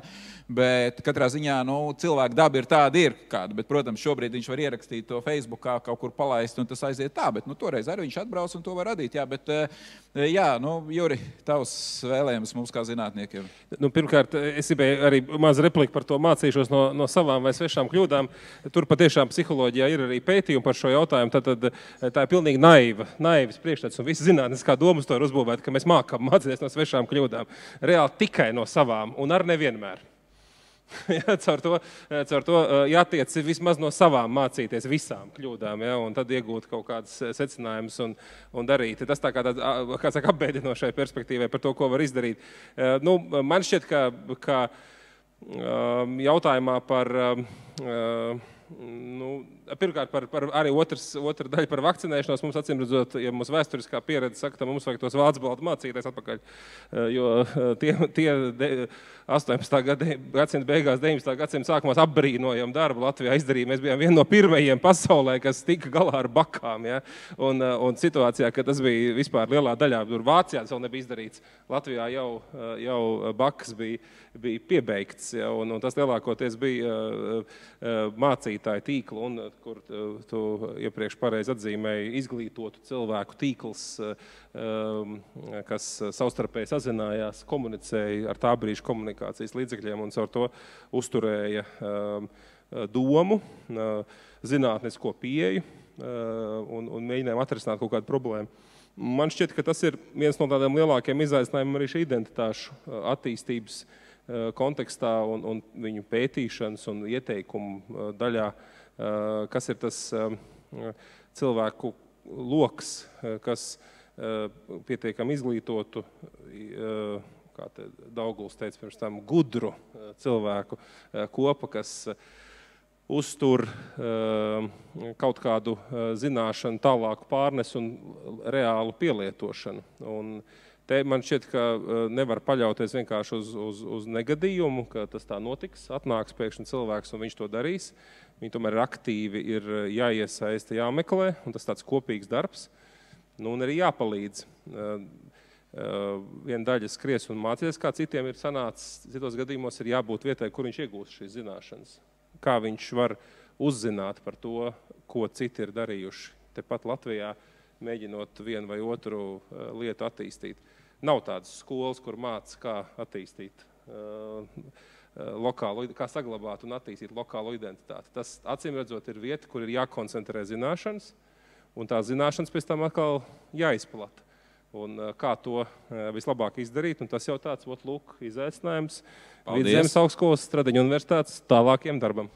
Bet katrā ziņā, cilvēku daba ir tāda kāda, bet, protams, šobrīd viņš var ierakstīt to Facebookā, kaut kur palaist, un tas aiziet tā, bet, toreiz arī viņš atbrauc un to var radīt, jā, bet, jā, Juri, tavs vēlējums mums kā zinātniekiem. Pirmkārt, es gribēju arī maz repliku par to mācīšos no savām vai svešām kļūdām. Tur patiešām psiholoģijā ir arī pētījumi par šo jautājumu, tad tā ir pilnīgi naivas priekšstats, un visi zinātniskā domas to ir uzbūvēt, ka mēs mākam mācīties no svešām kļūdām. Reāli tikai no savām, un ar nevienmēr. Caur to jātiec vismaz no savām mācīties visām kļūdām, ja, un tad iegūt kaut kādas secinājumus un darīt. Tas tā kā tāds apbēdinošai perspektīvai par to, ko var izdarīt. Man šķiet, ka jautājumā par... pirmkārt, arī otra daļa par vakcinēšanos mums acīmredzot, ja mums vēsturiskā pieredze saka, tad mums vajag tos vācu baltu mācīties atpakaļ, jo tie 18. gadsimta beigās, 19. gadsimta sākumās apbrīnojam darbu Latvijā izdarīja. Mēs bijām vieni no pirmajiem pasaulē, kas tika galā ar bakām, ja? Un situācijā, ka tas bija vispār lielā daļā, tur Vācijā tas vēl nebija izdarīts, Latvijā jau bakas bija piebeigts, ja? Un tas lielākoties bija mācītāju tīklu, un kur tu iepriekš pareizi atzīmēji izglītotu cilvēku tīkls, kas savstarpēji sazinājās, komunicēja ar tā brīža komunikācijas līdzekļiem un caur to uzturēja domu, zinātnisko pieeju un mēģinājumu atrisināt kaut kādu problēmu. Man šķiet, ka tas ir viens no tādiem lielākiem izaicinājumiem arī šī identitāšu attīstības kontekstā un viņu pētīšanas un ieteikumu daļā, kas ir tas cilvēku loks, kas pietiekami izglītotu, kā Dauguls teica pirms tam, gudru cilvēku kopa, kas uztur kaut kādu zināšanu tālāku pārnes un reālu pielietošanu. Un te man šķiet, ka nevar paļauties vienkārši uz negadījumu, ka tas tā notiks, atnāks pēkšņi cilvēks un viņš to darīs. Viņi tomēr aktīvi ir jāiesaista, jāmeklē, un tas tāds kopīgs darbs. Un arī jāpalīdz. Viena daļa skries un mācīties, kā citiem ir sanācis, citos gadījumos ir jābūt vietai, kur viņš iegūst šīs zināšanas. Kā viņš var uzzināt par to, ko citi ir darījuši. Tepat Latvijā mēģinot vienu vai otru lietu attīstīt. Nav tādas skolas, kur māca, kā attīstīt kā saglabāt un attīstīt lokālo identitāti. Tas, acīmredzot, ir vieta, kur ir jākoncentrē zināšanas, un tās zināšanas pēc tam atkal jāizplata. un kā to vislabāk izdarīt. Un tas jau tāds, lūk, izaicinājums Paldies. Vidzemes augstskolas Stradiņu universitātes tālākiem darbam.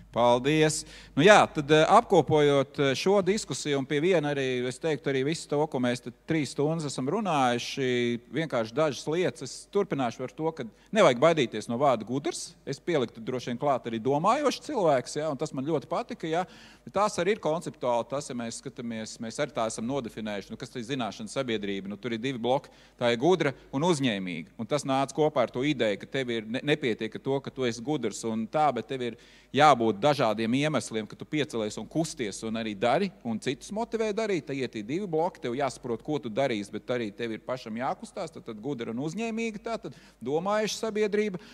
Paldies. Nu jā, tad apkopojot šo diskusiju un pie viena arī, es teiktu arī visu to, ko mēs 3 stundas esam runājuši, vienkārši dažas lietas. Es turpināšu ar to, ka nevajag baidīties no vārda gudrs. Es pieliktu droši vien klāt arī domājošs cilvēks, ja, un tas man ļoti patika. Ja. Tās arī ir konceptuāli, tas, ja mēs skatāmies, mēs arī tā esam nodefinējuši, kas ir zināšana sabiedrība. Nu, tur ir 2 bloki, tā ir gudra un uzņēmīga. Un tas nāca kopā ar to ideju, ka tev ir nepietiek ar to, ka tu esi gudrs un tā, bet tev ir jābūt dažādiem iemesliem, ka tu piecelies un kusties un arī dari, un citus motivē darīt. Tad ir 2 bloki, tev jāsaprot, ko tu darīsi, bet arī tev ir pašam jākustās, tad gudra un uzņēmīga, tātad domājuša sabiedrība.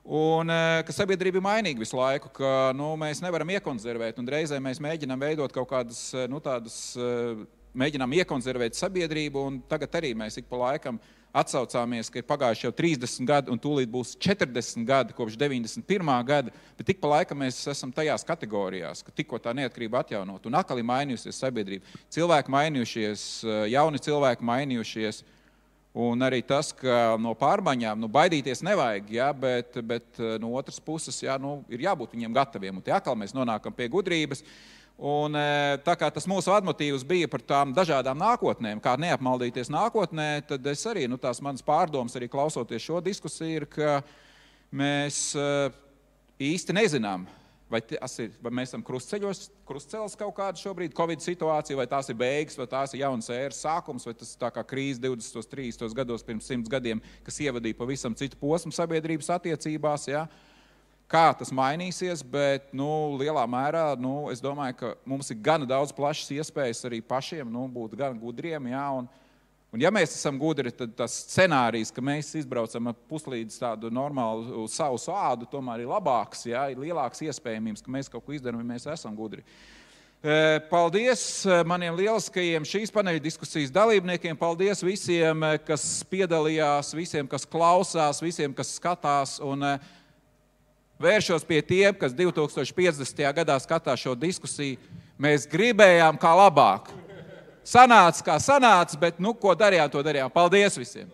Un ka sabiedrība ir mainīga visu laiku, ka mēs nevaram iekonservēt, un reizē mēs mēģinām veidot kaut kādas, mēģinām iekonservēt sabiedrību, un tagad arī mēs ik pa laikam atsaucāmies, ka ir pagājuši jau 30 gadi, un tūlīt būs 40 gadi kopš 91. gada, bet tik pa laikam mēs esam tajās kategorijās, ka tikko tā neatkarība atjaunot, un atkal ir mainījusies sabiedrība. Cilvēki mainījušies, jauni cilvēki mainījušies, un arī tas, ka no pārmaiņām baidīties nevajag, ja, bet no otras puses ir jābūt viņiem gataviem, un te atkal mēs nonākam pie gudrības. Un tā kā tas mūsu vadmotīvs bija par tām dažādām nākotnēm, kā neapmaldīties nākotnē, tad es arī, tās manas pārdomas arī klausoties šo diskusiju ir, ka mēs īsti nezinām, vai mēs esam krustceļos kaut kādu šobrīd Covid situāciju, vai tās ir beigas, vai tās ir jaunas ēras sākums, vai tas tā kā krīze 20. 30. gados pirms 100 gadiem, kas ievadīja pavisam citu posmu sabiedrības attiecībās, ja? Kā tas mainīsies, bet lielā mērā es domāju, ka mums ir gana daudz plašas iespējas arī pašiem būt gan gudriem. Ja, un ja mēs esam gudri, tad tas scenārijs, ka mēs izbraucam puslīdz tādu normālu savu ādu, tomēr ir labāks, ja, ir lielāks iespējamības, ka mēs kaut ko izdarām, ja mēs esam gudri. Paldies maniem lieliskajiem šīs paneļa diskusijas dalībniekiem. Paldies visiem, kas piedalījās, visiem, kas klausās, visiem, kas skatās. Un vēršos pie tiem, kas 2050. gadā skatās šo diskusiju. Mēs gribējām kā labāk. Sanāca, kā sanāca, bet ko darījām, to darījām. Paldies visiem!